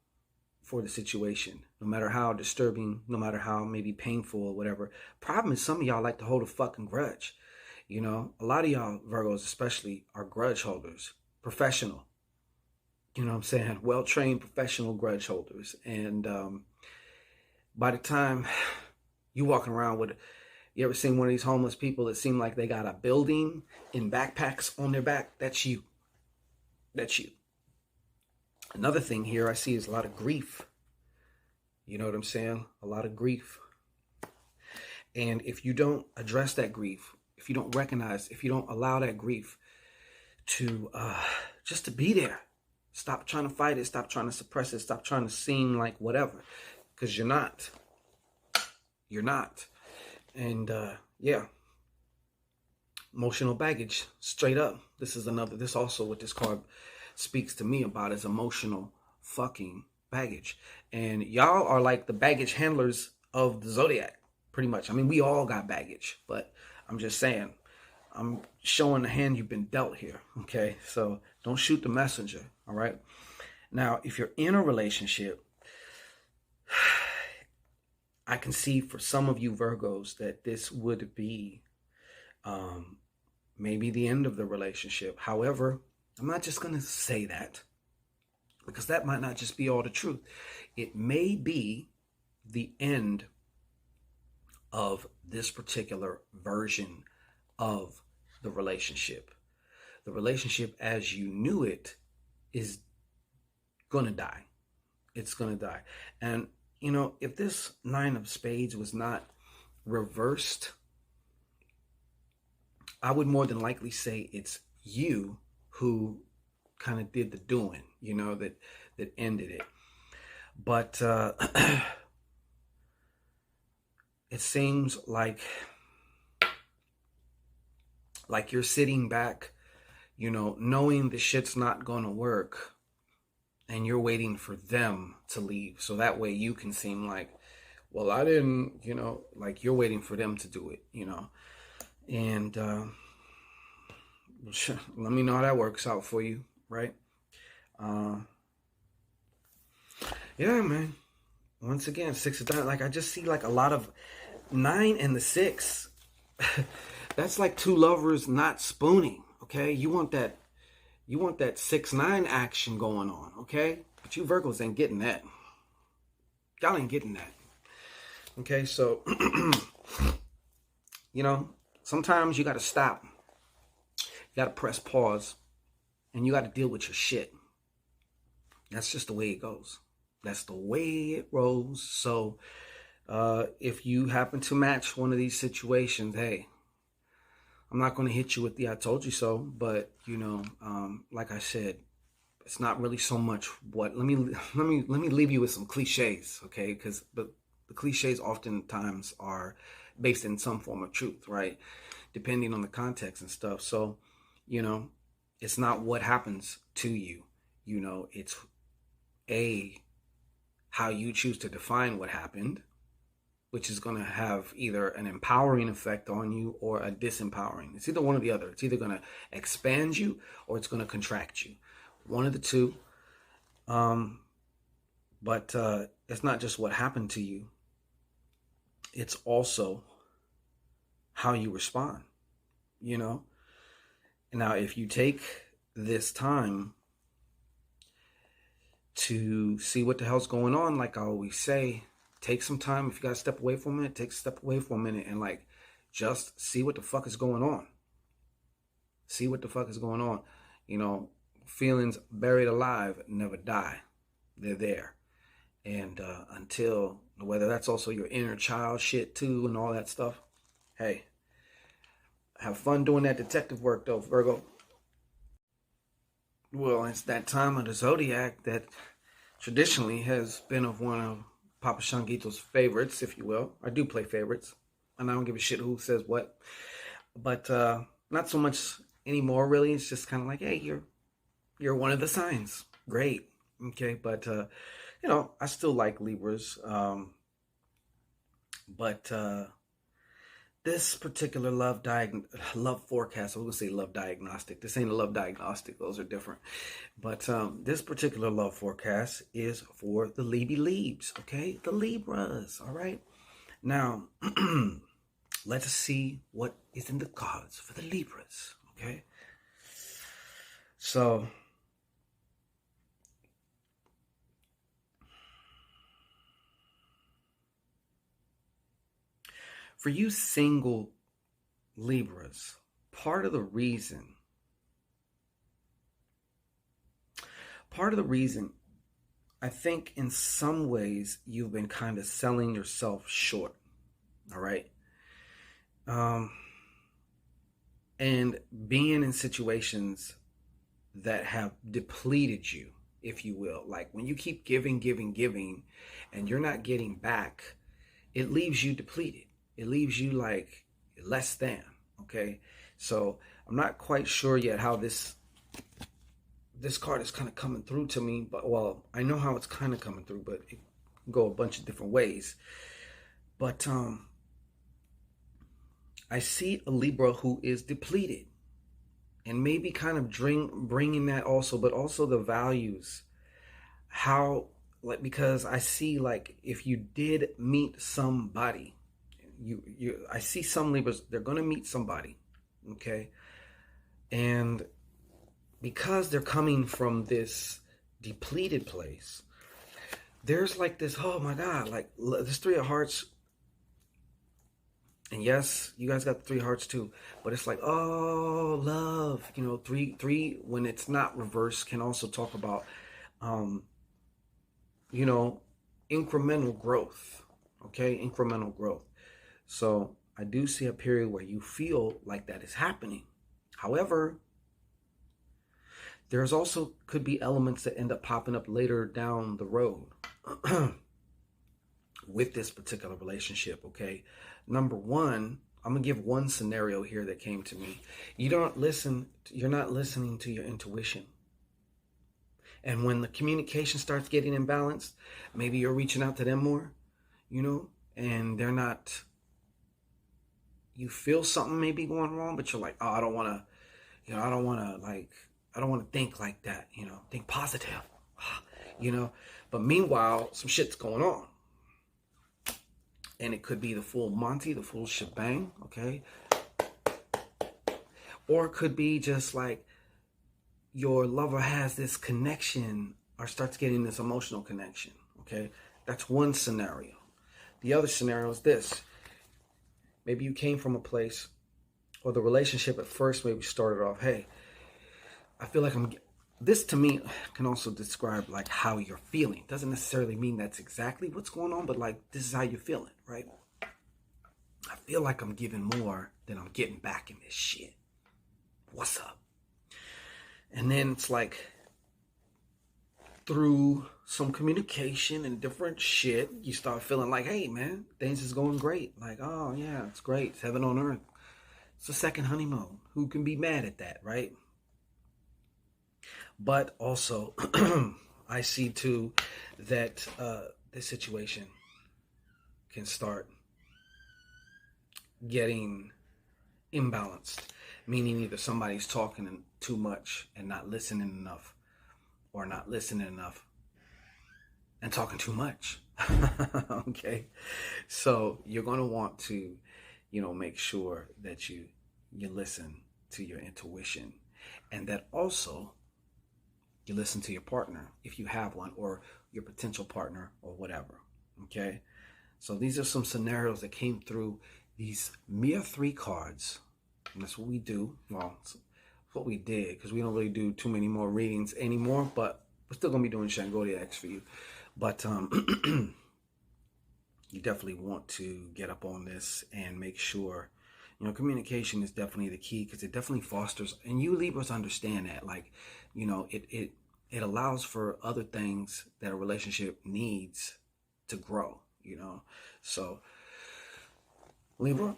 for the situation, no matter how disturbing, no matter how maybe painful or whatever. Problem is, some of y'all like to hold a fucking grudge. You know, a lot of y'all Virgos especially are grudge holders, professional. You know what I'm saying? Well-trained professional grudge holders. And by the time you walking around with, you ever seen one of these homeless people that seem like they got a building in backpacks on their back? That's you. That's you. Another thing here I see is a lot of grief. You know what I'm saying? A lot of grief. And if you don't address that grief, if you don't recognize, if you don't allow that grief to just to be there, stop trying to fight it, stop trying to suppress it, stop trying to seem like whatever, because you're not. You're not. And yeah, emotional baggage, straight up. This also what this card speaks to me about is emotional fucking baggage. And y'all are like the baggage handlers of the zodiac, pretty much. I mean, we all got baggage, but I'm just saying, I'm showing the hand you've been dealt here, okay? So don't shoot the messenger, all right? Now, if you're in a relationship, I can see for some of you Virgos that this would be maybe the end of the relationship. However, I'm not just going to say that, because that might not just be all the truth. It may be the end of this particular version of the relationship. The relationship as you knew it is going to die. It's going to die. And, you know, if this Nine of Spades was not reversed, I would more than likely say it's you who kind of did the doing, you know, that ended it. But it seems like you're sitting back, you know, knowing the shit's not gonna work and you're waiting for them to leave. So that way you can seem like, well, I didn't, you know, like you're waiting for them to do it, you know. And let me know how that works out for you, right? Yeah, man. Once again, 6 of diamonds. Like I just see like a lot of 9 and the 6. That's like 2 lovers not spooning. Okay, you want that 6-9 action going on. Okay, but you Virgos ain't getting that. Y'all ain't getting that. Okay, so you know, sometimes you got to stop. You got to press pause, and you got to deal with your shit. That's just the way it goes. That's the way it rolls. So if you happen to match one of these situations, hey, I'm not going to hit you with the I told you so, but you know, like I said, it's not really so much what. Let me leave you with some cliches, okay? Because the cliches oftentimes are based in some form of truth, right? Depending on the context and stuff. So, you know, it's not what happens to you. You know, it's how you choose to define what happened, which is going to have either an empowering effect on you or a disempowering. It's either one or the other. It's either going to expand you or it's going to contract you. One of the two. But it's not just what happened to you. It's also how you respond, you know? Now, if you take this time to see what the hell's going on, like I always say, take some time. If you got to step away for a minute, take a step away for a minute and like just see what the fuck is going on. See what the fuck is going on. You know, feelings buried alive never die. They're there. And until, whether that's also your inner child shit too and all that stuff, hey, have fun doing that detective work though, Virgo. Well, it's that time of the zodiac that traditionally has been of one of Papa Shangito's favorites, if you will. I do play favorites, and I don't give a shit who says what. But not so much anymore, really. It's just kind of like, hey, you're one of the signs. Great. Okay, but, you know, I still like Libras. But this particular love forecast, I was going to say love diagnostic. This ain't a love diagnostic. Those are different. But this particular love forecast is for the Libs, okay? The Libras, all right? Now, let us see what is in the cards for the Libras, okay? So, for you single Libras, part of the reason I think in some ways you've been kind of selling yourself short, all right? And being in situations that have depleted you, if you will, like when you keep giving, and you're not getting back, it leaves you depleted. It leaves you like less than, okay? So I'm not quite sure yet how this card is kind of coming through to me, but well, I know how it's kind of coming through, but it can go a bunch of different ways. But I see a Libra who is depleted, and maybe kind of bringing that also, but also the values, how, like, because I see like if you did meet somebody, I see some Libras, they're going to meet somebody, okay? And because they're coming from this depleted place, there's like this, oh my God, like this 3 of Hearts. And yes, you guys got the 3 Hearts too, but it's like, oh, love, you know, three when it's not reversed can also talk about, you know, incremental growth, okay? Incremental growth. So I do see a period where you feel like that is happening. However, there's also could be elements that end up popping up later down the road with this particular relationship, okay? Number one, I'm gonna give one scenario here that came to me. You're not listening to your intuition. And when the communication starts getting imbalanced, maybe you're reaching out to them more, and they're not, you feel something may be going wrong, but you're like, oh, I don't want to think like that, think positive, but meanwhile, some shit's going on. And it could be the full Monty, the full shebang, okay? Or it could be just like your lover has this connection or starts getting this emotional connection, okay? That's one scenario. The other scenario is this. Maybe you came from a place, or the relationship at first maybe started off, hey, I feel like this to me can also describe like how you're feeling. Doesn't necessarily mean that's exactly what's going on, but like this is how you're feeling, right? I feel like I'm giving more than I'm getting back in this shit. What's up? And then it's like through some communication and different shit, you start feeling like, hey man, things is going great. Like, oh yeah, it's great. It's heaven on earth. It's a second honeymoon. Who can be mad at that, right? But also, I see too that this situation can start getting imbalanced, meaning either somebody's talking too much and not listening enough, or not listening enough and talking too much. Okay, so you're going to want to, make sure that you listen to your intuition, and that also you listen to your partner if you have one, or your potential partner, or whatever. Okay, so these are some scenarios that came through these mere 3 cards, and that's what we do. Well, it's what we did, because we don't really do too many more readings anymore, but we're still gonna be doing Shangodiacs for you. But you definitely want to get up on this and make sure, communication is definitely the key, because it definitely fosters, and you Libras understand that, like, it allows for other things that a relationship needs to grow, So Libra,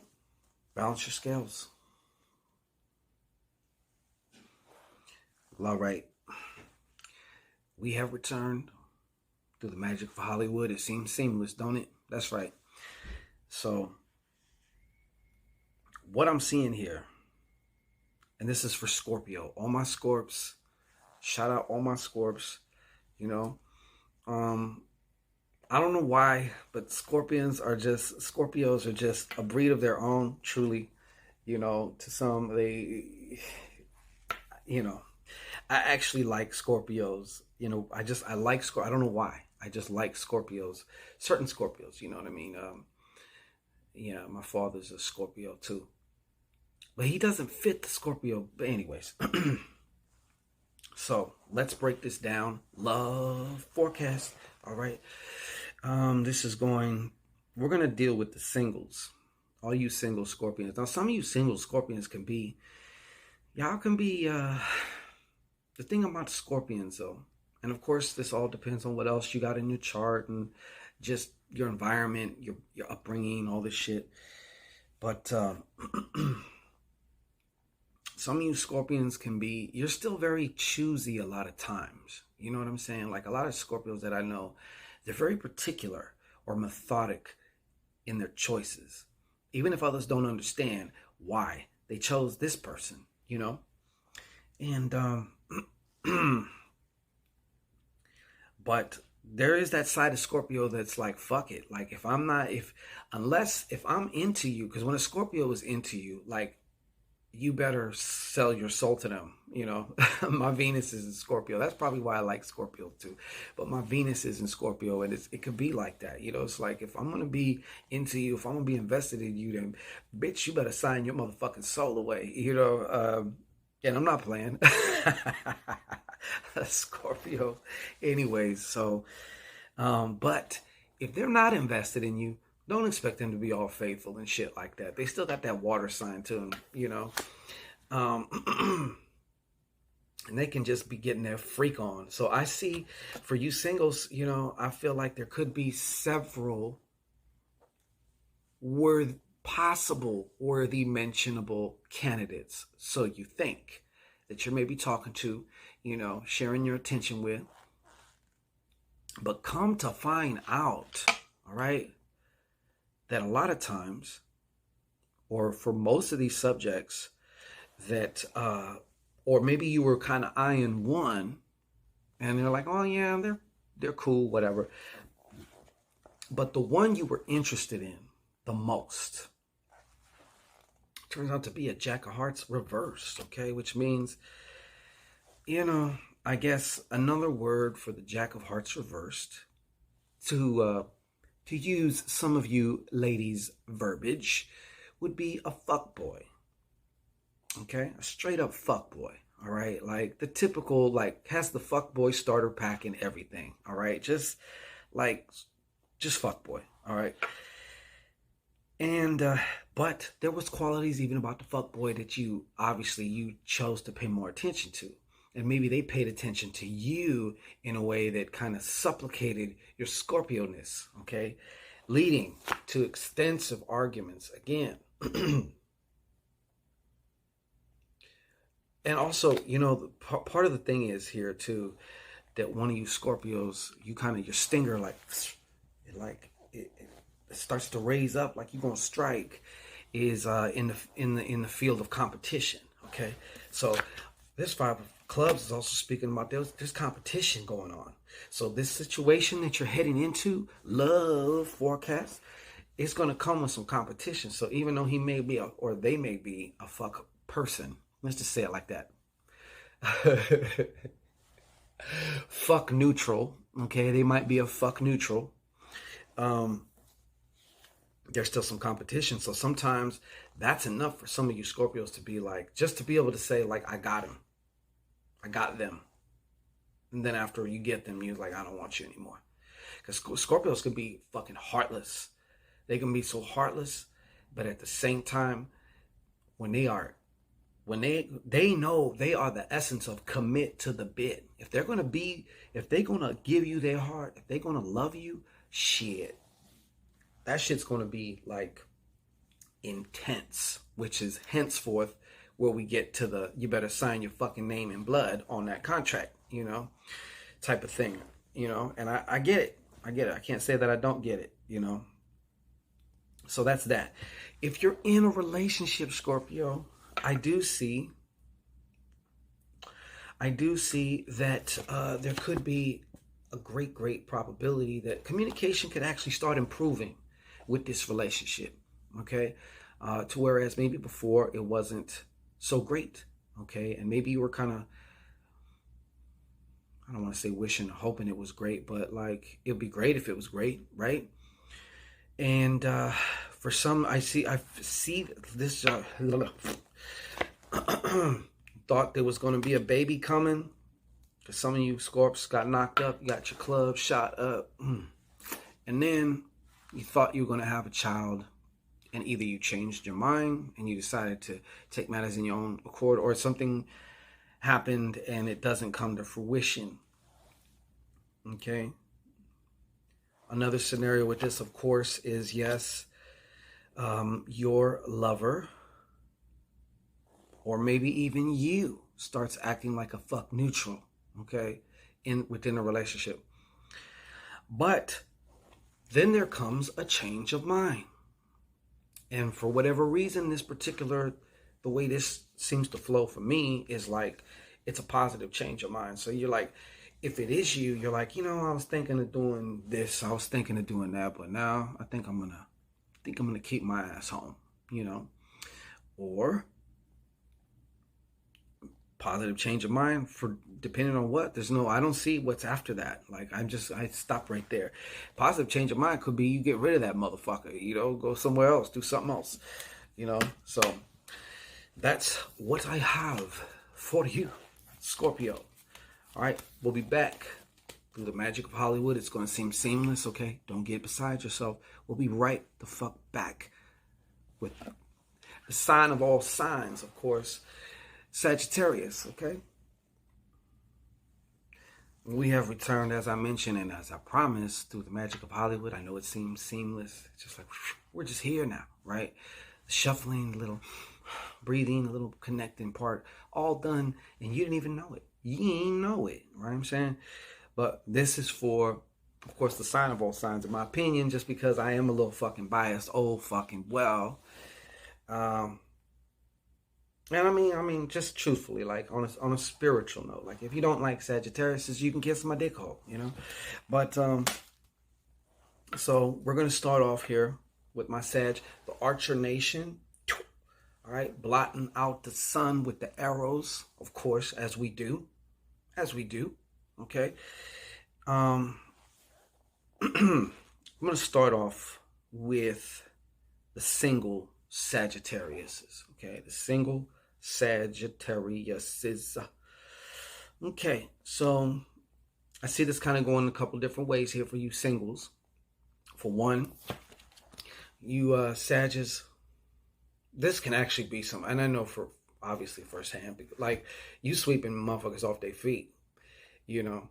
balance your scales. All right. We have returned through the magic of Hollywood. It seems seamless, don't it? That's right. So what I'm seeing here, and this is for Scorpio, all my Scorps, shout out all my Scorps, I don't know why, but Scorpios are just a breed of their own, truly, to some, I actually like Scorpios, I like Scorpio. I don't know why. I just like Scorpios, certain Scorpios, you know what I mean? Yeah, my father's a Scorpio too, but he doesn't fit the Scorpio. But anyways, so let's break this down. Love forecast. All right. We're going to deal with the singles, all you single Scorpions. Now, some of you single Scorpions y'all can be, the thing about Scorpions though, and of course this all depends on what else you got in your chart and just your environment, your upbringing, all this shit. But some of you Scorpions you're still very choosy a lot of times. You know what I'm saying? Like a lot of Scorpios that I know, they're very particular or methodic in their choices, even if others don't understand why they chose this person, and but there is that side of Scorpio that's like, fuck it, like if I'm into you, because when a Scorpio is into you, like, you better sell your soul to them, My Venus is in Scorpio. That's probably why I like Scorpio too. But my Venus is in Scorpio, and it could be like that, It's like, if I'm going to be into you, if I'm going to be invested in you, then bitch, you better sign your motherfucking soul away, and I'm not playing. Scorpio. Anyways, so, but if they're not invested in you, don't expect them to be all faithful and shit like that. They still got that water sign to them, and they can just be getting their freak on. So I see for you singles, I feel like there could be several where possible worthy mentionable candidates. So you think that you're maybe talking to, sharing your attention with. But come to find out, all right, that a lot of times, or for most of these subjects, that, or maybe you were kind of eyeing one, and they're like, oh yeah, they're cool, whatever. But the one you were interested in the most turns out to be a Jack of Hearts reversed, okay? Which means, I guess another word for the Jack of Hearts reversed, to use some of you ladies' verbiage, would be a fuckboy. Okay? A straight up fuckboy. All right? Like the typical, like, has the fuckboy starter pack and everything. All right? Just fuckboy. All right? And, but there was qualities even about the fuckboy that you chose to pay more attention to. And maybe they paid attention to you in a way that kind of supplicated your Scorpio-ness, okay? Leading to extensive arguments again. And also, part of the thing is here too, that one of you Scorpios, your stinger, it starts to raise up like you're gonna strike, is in the field of competition. Okay, so this Five of Clubs is also speaking about there's competition going on. So this situation that you're heading into, love forecast, it's gonna come with some competition. So even though he may be or they may be a fuck person, let's just say it like that. Fuck neutral. Okay, they might be a fuck neutral. There's still some competition. So sometimes that's enough for some of you Scorpios to be like, just to be able to say, like, I got him. I got them. And then after you get them, you're like, I don't want you anymore. Because Scorpios can be fucking heartless. They can be so heartless, but at the same time, when they know they are the essence of commit to the bit. If they're gonna give you their heart, if they're gonna love you, shit. That shit's gonna be like intense, which is henceforth where we get to the you better sign your fucking name in blood on that contract, type of thing, and I get it. I can't say that I don't get it, So that's that. If you're in a relationship, Scorpio, I do see that there could be a great probability that communication could actually start improving with this relationship, okay? To whereas maybe before it wasn't so great, okay? And maybe you were kind of, I don't want to say wishing, hoping it was great, but like, it'd be great if it was great, right? And for some, I see this, thought there was going to be a baby coming, because some of you Scorps got knocked up, you got your club shot up, and then you thought you were going to have a child, and either you changed your mind and you decided to take matters in your own accord, or something happened and it doesn't come to fruition. Okay. Another scenario with this, of course, is yes, your lover, or maybe even you, starts acting like a fuck neutral, okay, within a relationship. But then there comes a change of mind. And for whatever reason, the way this seems to flow for me is like, it's a positive change of mind. So you're like, if it is you, you're like, I was thinking of doing this, I was thinking of doing that, but now I think I'm gonna keep my ass home, or positive change of mind for depending on what. I don't see what's after that. Like, I stop right there. Positive change of mind could be you get rid of that motherfucker, go somewhere else, do something else, So that's what I have for you, Scorpio. All right, we'll be back through the magic of Hollywood. It's going to seem seamless, okay? Don't get beside yourself. We'll be right the fuck back with the sign of all signs, of course, Sagittarius, okay? We have returned, as I mentioned, and as I promised, through the magic of Hollywood. I know it seems seamless. It's just like, we're just here now, right? The shuffling, a little breathing, a little connecting part, all done, and you didn't even know it. You ain't know it, right? I'm saying? But this is for, of course, the sign of all signs, in my opinion, just because I am a little fucking biased, fucking well. And I mean, just truthfully, like on a spiritual note, like if you don't like Sagittarius, you can kiss my dick hole, you know. But so we're gonna start off here with my Sag, the Archer Nation. All right, blotting out the sun with the arrows, of course, as we do. Okay. I'm gonna start off with the single Sagittariuses. Okay, the single Sagittariuses. Okay, so I see this kind of going a couple different ways here for you singles. For one, you Sages, this can actually be some, and I know for obviously firsthand, like you sweeping motherfuckers off their feet, you know.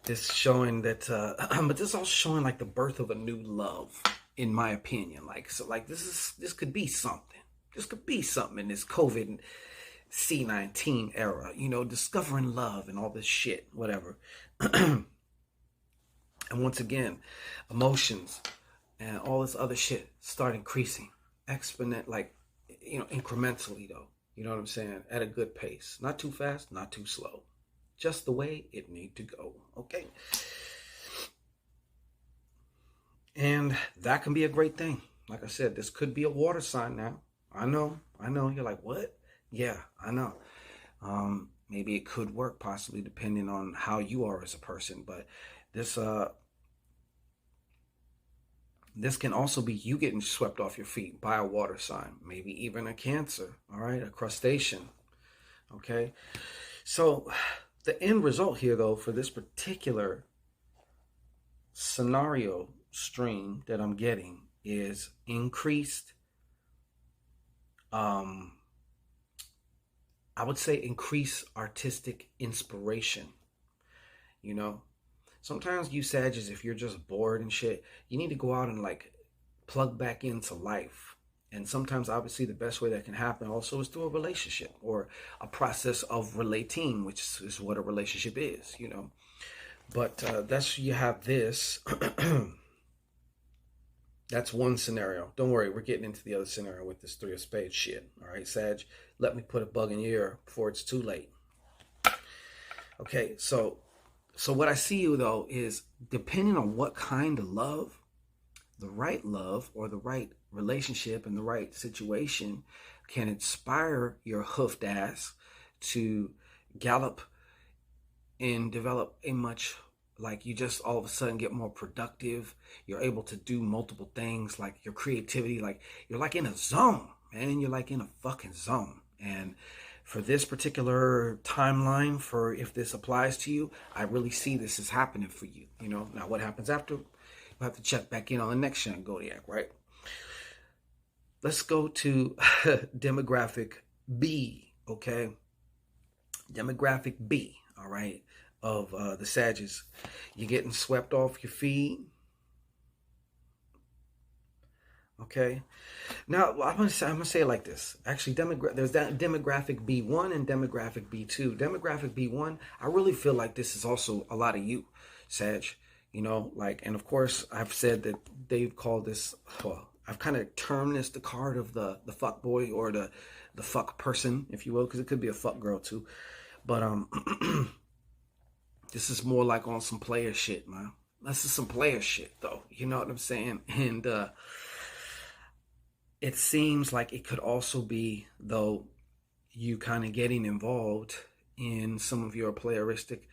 This showing that, but this also showing like the birth of a new love, in my opinion. Like, so, like this could be something. This could be something in this COVID C-19 era, you know, discovering love and all this shit, whatever. And once again, emotions and all this other shit start increasing, like, you know, incrementally though. You know what I'm saying? At a good pace, not too fast, not too slow. Just the way it need to go, okay? And that can be a great thing. Like I said, this could be a water sign now. I know. You're like, what? Yeah, I know. Maybe it could work, possibly, depending on how you are as a person. But this can also be you getting swept off your feet by a water sign. Maybe even a Cancer, all right? A crustacean, okay? So the end result here, though, for this particular scenario stream that I'm getting is increased, I would say increased artistic inspiration. You know, sometimes you Sagittarius, if you're just bored and shit, you need to go out and like plug back into life. And sometimes, obviously, the best way that can happen also is through a relationship or a process of relating, which is what a relationship is, you know. But you have this. That's one scenario. Don't worry, we're getting into the other scenario with this Three of Spades shit. All right, Sag, let me put a bug in your ear before it's too late. Okay, so what I see you, though, is depending on what kind of love, the right love or the right relationship and the right situation can inspire your hoofed ass to gallop and develop a much, like, you just all of a sudden get more productive. You're able to do multiple things, like your creativity, like you're like in a zone, man. You're like in a fucking zone. And for this particular timeline, for if this applies to you, I really see this is happening for you. You know, now what happens after, you'll have to check back in on the next Shangodiac, right? Let's go to demographic B, okay? Demographic B, all right, of the Sagittarius. You're getting swept off your feet. Okay. Now, I'm gonna say it like this. Actually, there's that demographic B1 and demographic B2. Demographic B1, I really feel like this is also a lot of you, Sag. You know, like, and of course, I've said that they've called this, well, I've kind of termed this the card of the fuck boy or the fuck person, if you will, because it could be a fuck girl too. But this is more like on some player shit, man. This is some player shit, though. You know what I'm saying? And it seems like it could also be, though, you kind of getting involved in some of your playeristic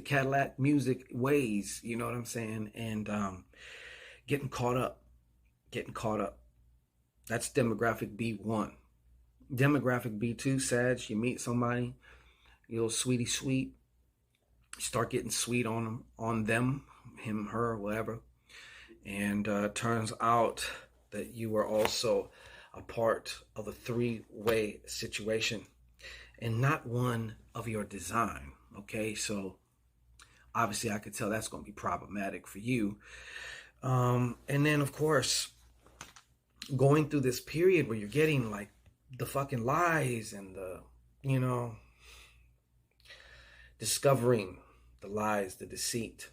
Cadillac music ways. You know what I'm saying? And getting caught up. That's demographic B1. Demographic B2, Sag, you meet somebody, you little sweetie sweet, start getting sweet on them, him, her, whatever, and turns out that you were also a part of a three-way situation and not one of your design, Okay, so obviously I could tell that's going to be problematic for you. And then, of course, going through this period where you're getting like the fucking lies and the, you know, discovering the lies, the deceit,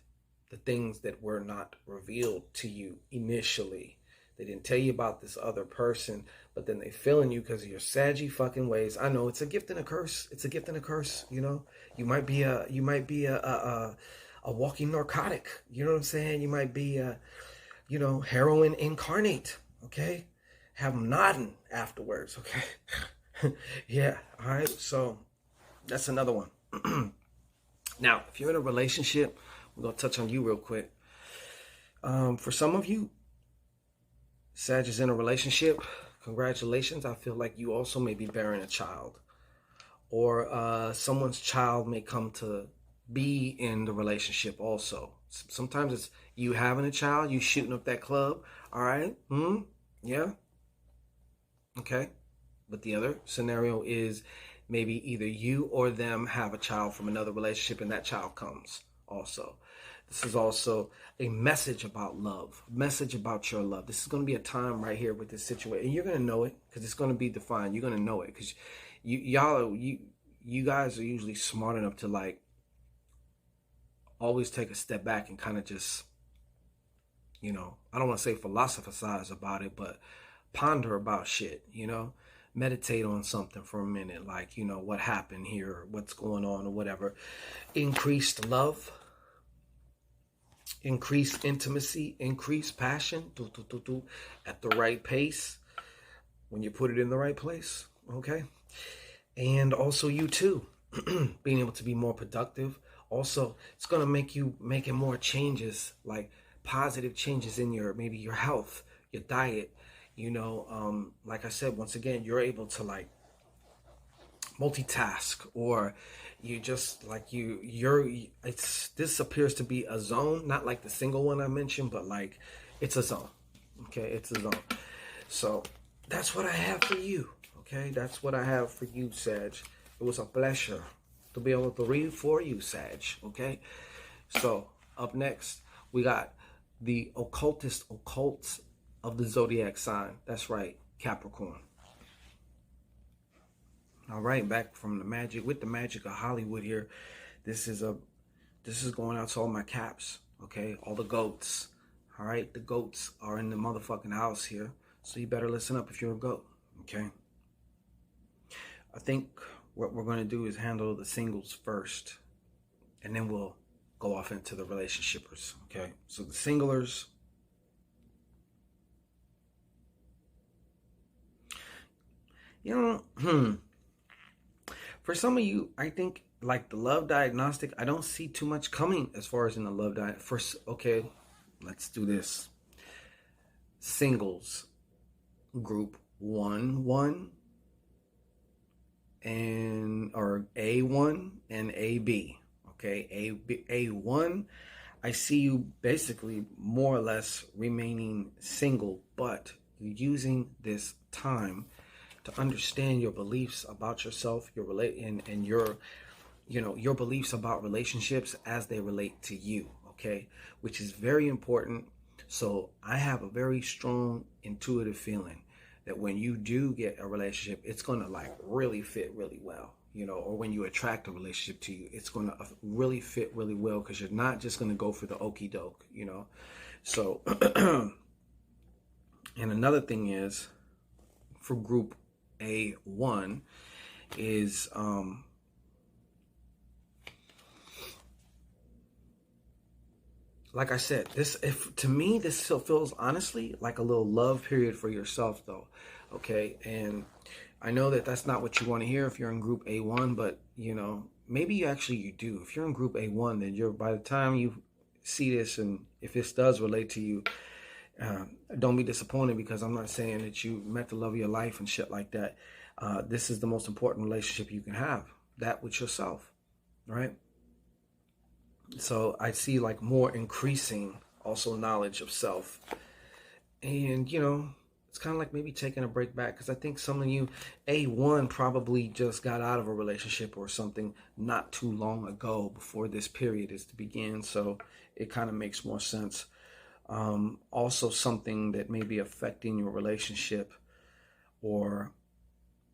the things that were not revealed to you initially. They didn't tell you about this other person, but then they feeling you because of your saggy fucking ways. I know it's a gift and a curse. It's a gift and a curse. You know, you might be a walking narcotic. You know what I'm saying? You might be you know, heroin incarnate. Okay, have them nodding afterwards. Okay, yeah. All right. So that's another one. Now, if you're in a relationship, we're gonna touch on you real quick. For some of you, Sag is in a relationship. Congratulations. I feel like you also may be bearing a child, or someone's child may come to be in the relationship also. Sometimes it's you having a child, you shooting up that club. All right. Yeah. Okay. But the other scenario is maybe either you or them have a child from another relationship and that child comes also. This is also a message about love, a message about your love. This is going to be a time right here with this situation. And you're going to know it because it's going to be defined. You're going to know it because you guys are usually smart enough to like always take a step back and kind of just, you know, I don't want to say philosophize about it, but ponder about shit, you know, meditate on something for a minute. Like, you know, what happened here, what's going on or whatever. Increased love. Increase intimacy, increase passion, at the right pace when you put it in the right place, okay? And also you too, being able to be more productive. Also, it's going to make you making more changes, like positive changes in your, maybe your health, your diet, you know, like I said, once again, you're able to like multitask, or you just like this appears to be a zone, not like the single one I mentioned, but like it's a zone. Okay, it's a zone. So that's what I have for you. Okay, that's what I have for you, Sag. It was a pleasure to be able to read for you, Sag. Okay, so up next we got the occults of the zodiac sign. That's right, Capricorn. All right, back from the magic with the magic of Hollywood here. This is going out to all my caps, okay? All the goats. All right, the goats are in the motherfucking house here. So you better listen up if you're a goat, okay? I think what we're going to do is handle the singles first, and then we'll go off into the relationshipers, okay? So the singlers, you know, for some of you, I think like the love diagnostic, I don't see too much coming as far as in the love diet. First, okay, let's do this. Singles, group 1-1, and or A1 and AB. Okay, A1, I see you basically more or less remaining single, but you're using this time to understand your beliefs about yourself, your and your, you know, your beliefs about relationships as they relate to you, okay? Which is very important. So I have a very strong intuitive feeling that when you do get a relationship, it's going to like really fit really well, you know, or when you attract a relationship to you, it's going to really fit really well because you're not just going to go for the okie doke, you know? So, and another thing is for group A1 is like I said, to me this still feels honestly like a little love period for yourself though, okay? And I know that that's not what you want to hear if you're in group A1, but you know, maybe you do. If you're in group A1, then you're, by the time you see this, and if this does relate to you, don't be disappointed, because I'm not saying that you met the love of your life and shit like that. This is the most important relationship you can have, that with yourself, right? So I see like more increasing also knowledge of self, and you know, it's kind of like maybe taking a break back, because I think some of you, A1, probably just got out of a relationship or something not too long ago before this period is to begin. So it kind of makes more sense. Also something that may be affecting your relationship or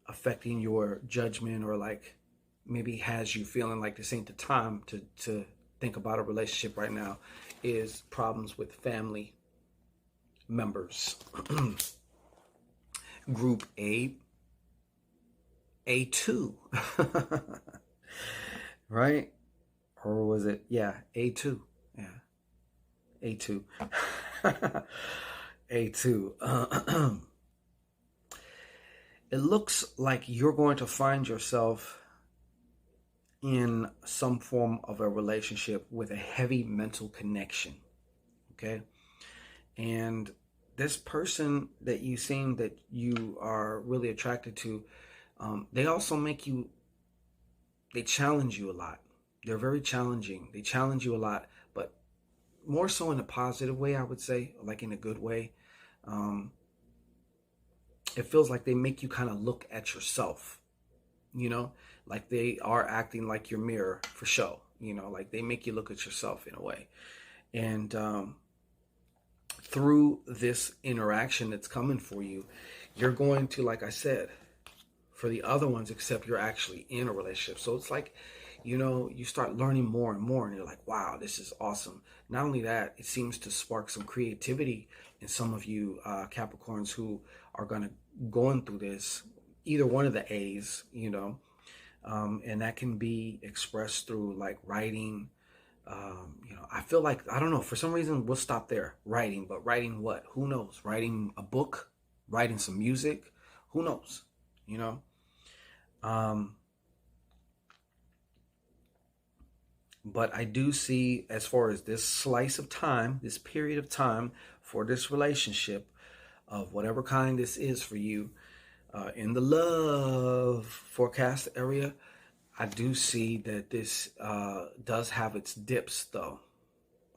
affecting your judgment, or like maybe has you feeling like this ain't the time to think about a relationship right now, is problems with family members. Group A2, right? Or was it? Yeah, A2. Yeah, A2. A2. It looks like you're going to find yourself in some form of a relationship with a heavy mental connection, okay? And this person that you seem that you are really attracted to, they also make you, they challenge you a lot. They're very challenging. They challenge you a lot, but more so in a positive way, I would say, like in a good way. It feels like they make you kind of look at yourself, you know, like they are acting like your mirror for show, you know, like they make you look at yourself in a way. And through this interaction that's coming for you, you're going to, like I said, for the other ones, except you're actually in a relationship. So it's like, you know, you start learning more and more, and you're like, wow, this is awesome. Not only that, it seems to spark some creativity in some of you Capricorns who are going through this, either one of the A's, you know, and that can be expressed through like writing. You know, I feel like, I don't know, for some reason we'll stop there. Writing, but writing what? Who knows? Writing a book, writing some music, who knows? You know? But I do see, as far as this slice of time, this period of time for this relationship of whatever kind this is for you, in the love forecast area, I do see that this does have its dips, though.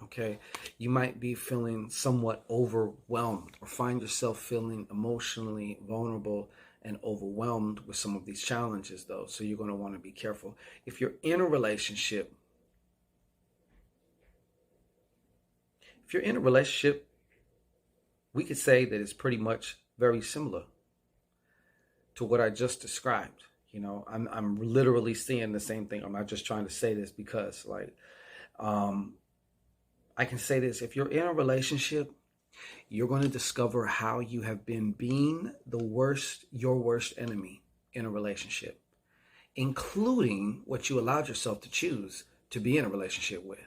Okay, you might be feeling somewhat overwhelmed, or find yourself feeling emotionally vulnerable and overwhelmed with some of these challenges, though. So you're going to want to be careful. If you're in a relationship, we could say that it's pretty much very similar to what I just described. You know, I'm literally seeing the same thing. I'm not just trying to say this because, like, I can say this: if you're in a relationship, you're going to discover how you have been being your worst enemy in a relationship, including what you allowed yourself to choose to be in a relationship with.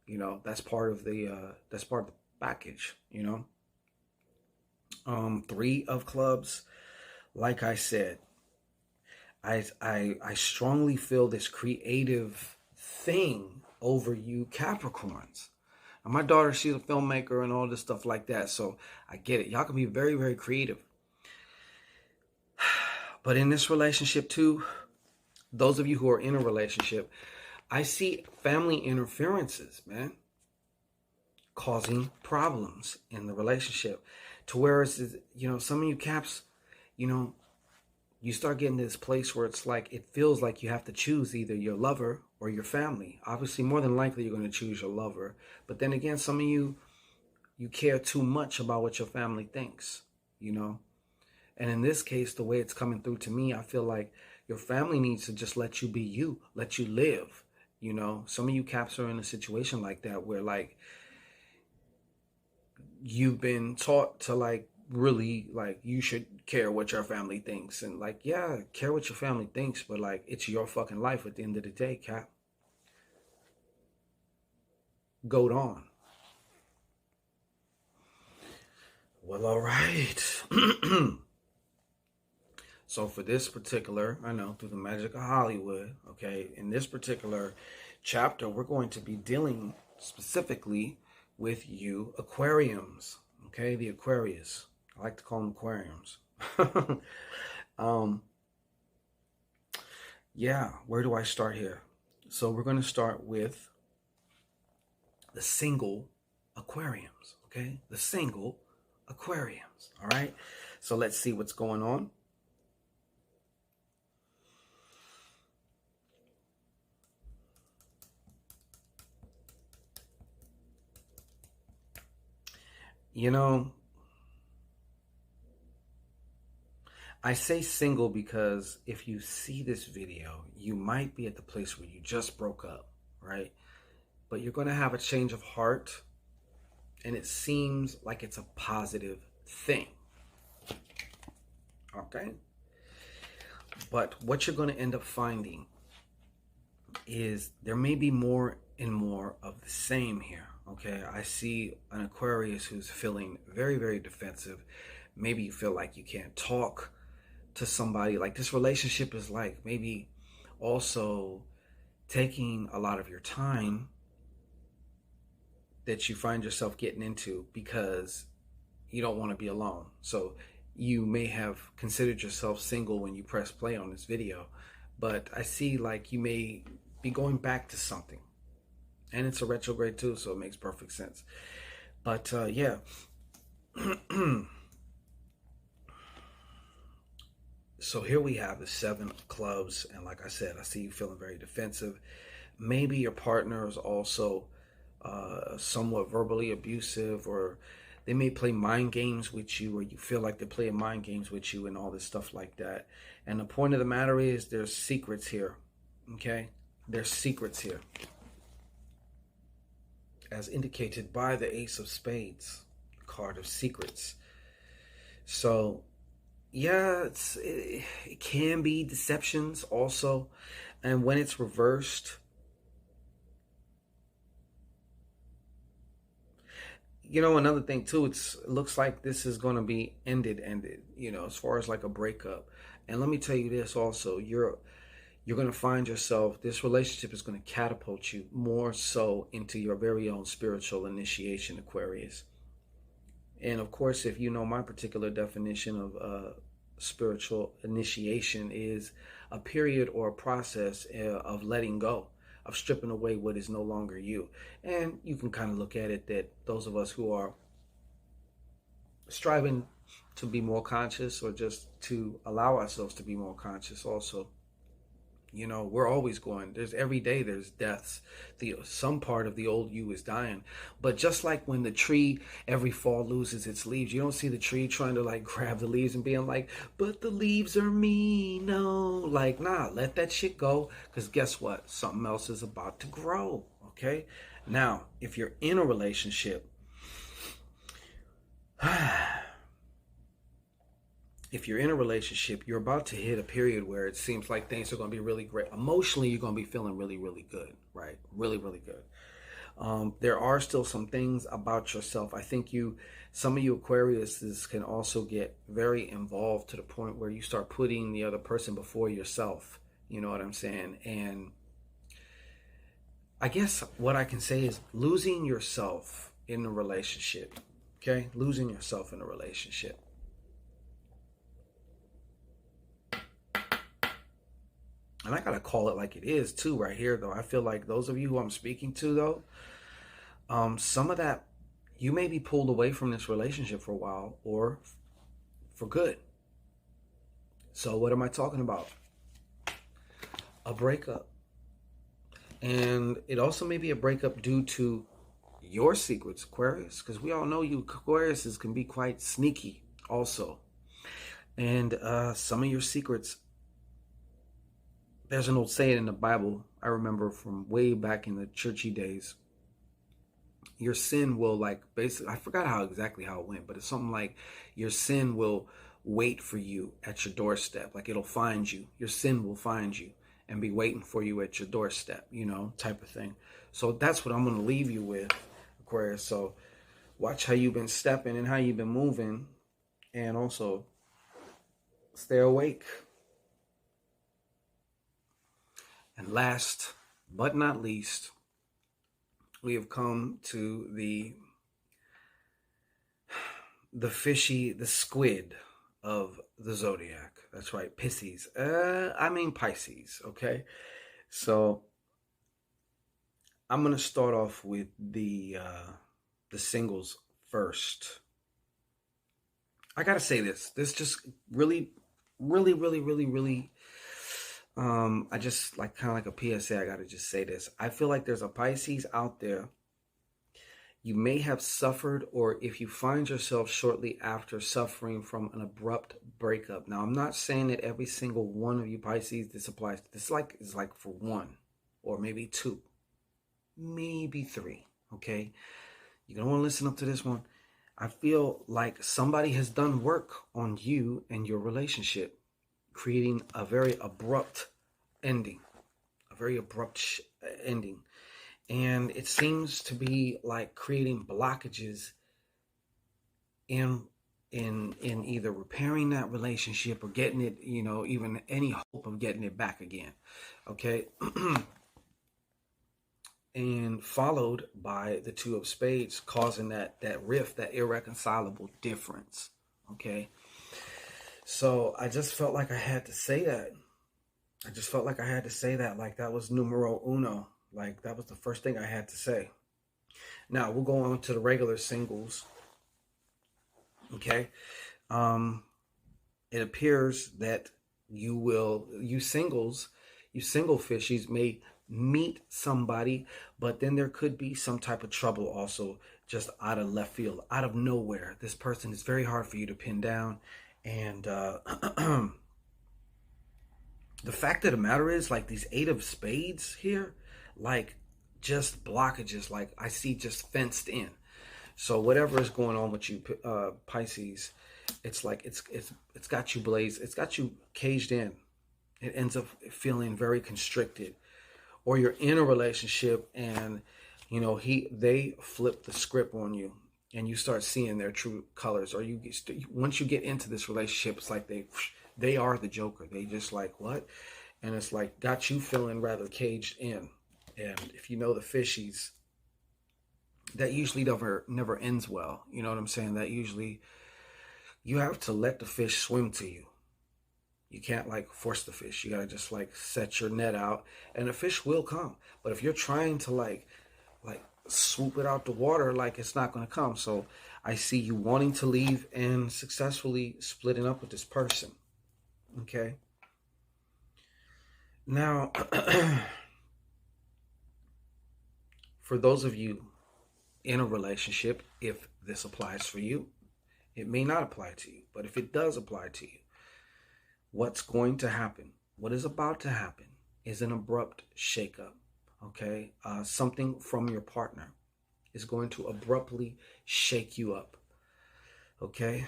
You know, that's part of the package. You know, 3 of clubs. Like I said, I strongly feel this creative thing over you Capricorns. And my daughter, she's a filmmaker and all this stuff like that, so I get it. Y'all can be very, very creative. But in this relationship too, those of you who are in a relationship, I see family interferences, man, causing problems in the relationship. To where it's, you know, some of you Caps, you know, you start getting to this place where it's like, it feels like you have to choose either your lover or your family. Obviously, more than likely, you're going to choose your lover. But then again, some of you care too much about what your family thinks, you know. And in this case, the way it's coming through to me, I feel like your family needs to just let you be you, let you live, you know. Some of you Caps are in a situation like that where, like, you've been taught to, like, really, like, you should care what your family thinks. And, like, yeah, care what your family thinks, but, like, it's your fucking life at the end of the day, Cap. Goat on. Well, all right. So for this particular, I know, through the magic of Hollywood, okay, in this particular chapter, we're going to be dealing specifically with you aquariums, okay, the Aquarius. I like to call them aquariums. Yeah, where do I start here? So we're going to start with the single aquariums, okay? The single Aquariums. All right. So let's see what's going on. You know, I say single because if you see this video, you might be at the place where you just broke up, right? But you're going to have a change of heart, and it seems like it's a positive thing. Okay? But what you're going to end up finding is there may be more and more of the same here. Okay? I see an Aquarius who's feeling very, very defensive. Maybe you feel like you can't talk to somebody. Like this relationship is like maybe also taking a lot of your time that you find yourself getting into because you don't want to be alone. So you may have considered yourself single when you press play on this video, but I see like you may be going back to something, and it's a retrograde too, so it makes perfect sense. But yeah. So here we have the 7 of clubs, and like I said, I see you feeling very defensive. Maybe your partner is also somewhat verbally abusive, or they may play mind games with you, or you feel like they're playing mind games with you and all this stuff like that. And the point of the matter is there's secrets here, okay? There's secrets here, as indicated by the Ace of Spades, card of secrets. So yeah, it can be deceptions also. And when it's reversed, you know, another thing too, it looks like this is going to be ended, you know, as far as like a breakup. And let me tell you this also, you're going to find yourself, this relationship is going to catapult you more so into your very own spiritual initiation, Aquarius. And of course, if you know my particular definition of spiritual initiation is a period or a process of letting go, of stripping away what is no longer you. And you can kind of look at it that those of us who are striving to be more conscious, or just to allow ourselves to be more conscious also, you know, we're always going, there's every day there's deaths. Some part of the old you is dying. But just like when the tree every fall loses its leaves, you don't see the tree trying to like grab the leaves and being like, but the leaves are me. No, like, nah, let that shit go. Because guess what? Something else is about to grow. Okay. Now, if you're in a relationship, you're about to hit a period where it seems like things are going to be really great. Emotionally, you're going to be feeling really, really good, right? Really, really good. There are still some things about yourself. I think some of you Aquariuses can also get very involved to the point where you start putting the other person before yourself. You know what I'm saying? And I guess what I can say is losing yourself in a relationship, okay? Losing yourself in a relationship. And I gotta call it like it is too right here though. I feel like those of you who I'm speaking to though, some of that, you may be pulled away from this relationship for a while, or for good. So what am I talking about? A breakup. And it also may be a breakup due to your secrets, Aquarius, because we all know you Aquariuses can be quite sneaky also. And some of your secrets, there's an old saying in the Bible, I remember from way back in the churchy days. Your sin will like, basically, I forgot exactly how it went, but it's something like your sin will wait for you at your doorstep. Like it'll find you. Your sin will find you and be waiting for you at your doorstep, you know, type of thing. So that's what I'm going to leave you with, Aquarius. So watch how you've been stepping and how you've been moving, and also stay awake. And last but not least, we have come to the squid of the zodiac. That's right, Pisces. Pisces, okay? So I'm going to start off with the singles first. I gotta say this. This just really, really, really, really, really. I just like kind of like a PSA. I gotta just say this. I feel like there's a Pisces out there. You may have suffered, or if you find yourself shortly after suffering from an abrupt breakup. Now, I'm not saying that every single one of you Pisces this applies to. This is like for one, or maybe two, maybe three. Okay, you don't want to listen up to this one. I feel like somebody has done work on you and your relationship, creating a very abrupt ending, a very abrupt ending. And it seems to be like creating blockages in either repairing that relationship or getting it, you know, even any hope of getting it back again. Okay. And followed by the Two of Spades, causing that rift, that irreconcilable difference. Okay. So I just felt like I had to say that. I just felt like I had to say that. Like that was numero uno. Like that was the first thing I had to say. Now we'll go on to the regular singles. Okay. It appears that you single fishies may meet somebody, but then there could be some type of trouble also just out of left field, out of nowhere. This person is very hard for you to pin down. And the fact of the matter is, like these Eight of Spades here, like just blockages, like I see just fenced in. So whatever is going on with you, Pisces, it's like it's got you blazed, it's got you caged in. It ends up feeling very constricted. Or you're in a relationship and you know they flip the script on you and you start seeing their true colors. Or once you get into this relationship, it's like they are the Joker. They just like, what? And it's like got you feeling rather caged in. And if you know the fishies, that usually never ends well. You know what I'm saying? That usually you have to let the fish swim to you. You can't like force the fish. You gotta just like set your net out and the fish will come. But if you're trying to like swoop it out the water, like it's not gonna come. So I see you wanting to leave and successfully splitting up with this person. Okay. Now, for those of you in a relationship, if this applies for you, it may not apply to you. But if it does apply to you, what's going to happen, what is about to happen, is an abrupt shakeup. Okay, something from your partner is going to abruptly shake you up. Okay,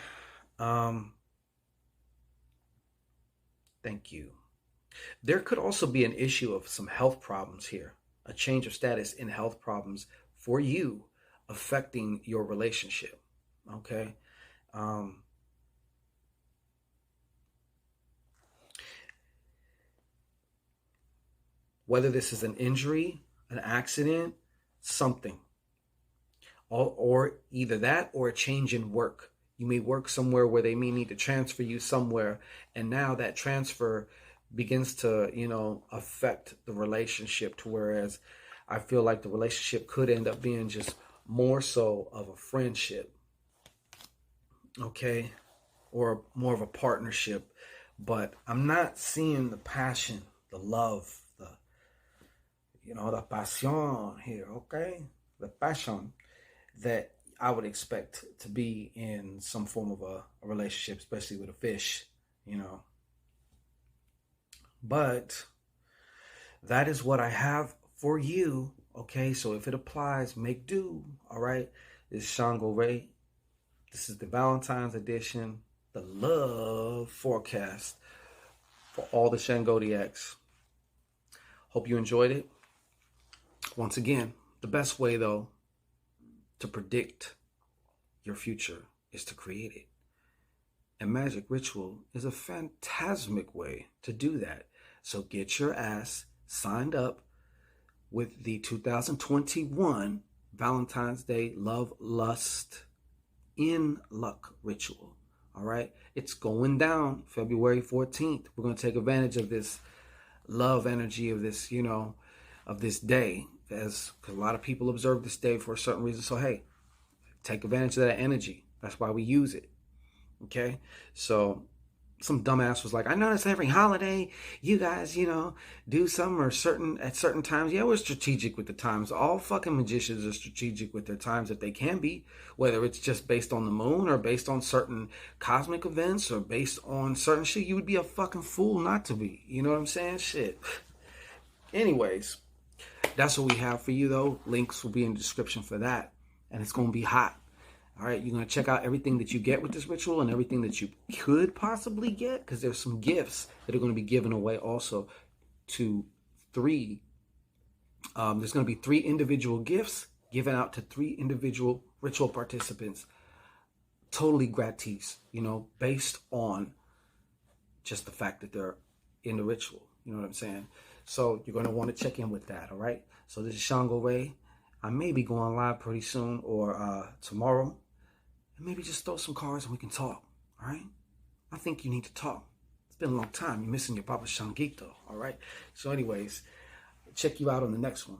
thank you. There could also be an issue of some health problems here, a change of status in health problems for you affecting your relationship. Okay. Whether this is an injury, an accident, something, or either that or a change in work. You may work somewhere where they may need to transfer you somewhere, and now that transfer begins to, you know, affect the relationship to whereas I feel like the relationship could end up being just more so of a friendship, okay, or more of a partnership. But I'm not seeing the passion, the love, the passion here, okay? The passion that I would expect to be in some form of a relationship, especially with a fish, you know. But that is what I have for you, okay? So if it applies, make do, all right? This is Shangodiac. This is the Valentine's edition, the love forecast for all the Shangodiacs. Hope you enjoyed it. Once again, the best way, though, to predict your future is to create it. And magic ritual is a phantasmic way to do that. So get your ass signed up with the 2021 Valentine's Day Love, Lust, in Luck ritual. All right? It's going down February 14th. We're going to take advantage of this love energy of this, you know, of this day, as a lot of people observe this day for a certain reason. So hey, take advantage of that energy. That's why we use it. Okay, so some dumbass was like, I notice every holiday you guys, you know, do some or at certain times. Yeah, we're strategic with the times. All fucking magicians are strategic with their times if they can be, whether it's just based on the moon or based on certain cosmic events or based on certain shit. You would be a fucking fool not to be. You know what I'm saying? Shit. Anyways, that's what we have for you though. Links will be in the description for that. And it's going to be hot. All right, you're going to check out everything that you get with this ritual and everything that you could possibly get, because there's some gifts that are going to be given away also to three. There's going to be 3 individual gifts given out to 3 individual ritual participants. Totally gratis, you know, based on just the fact that they're in the ritual. You know what I'm saying? So you're going to want to check in with that, all right? So this is Shango Ray. I may be going live pretty soon or tomorrow. And maybe just throw some cards and we can talk, all right? I think you need to talk. It's been a long time. You're missing your Papa Shangito, all right? So anyways, check you out on the next one.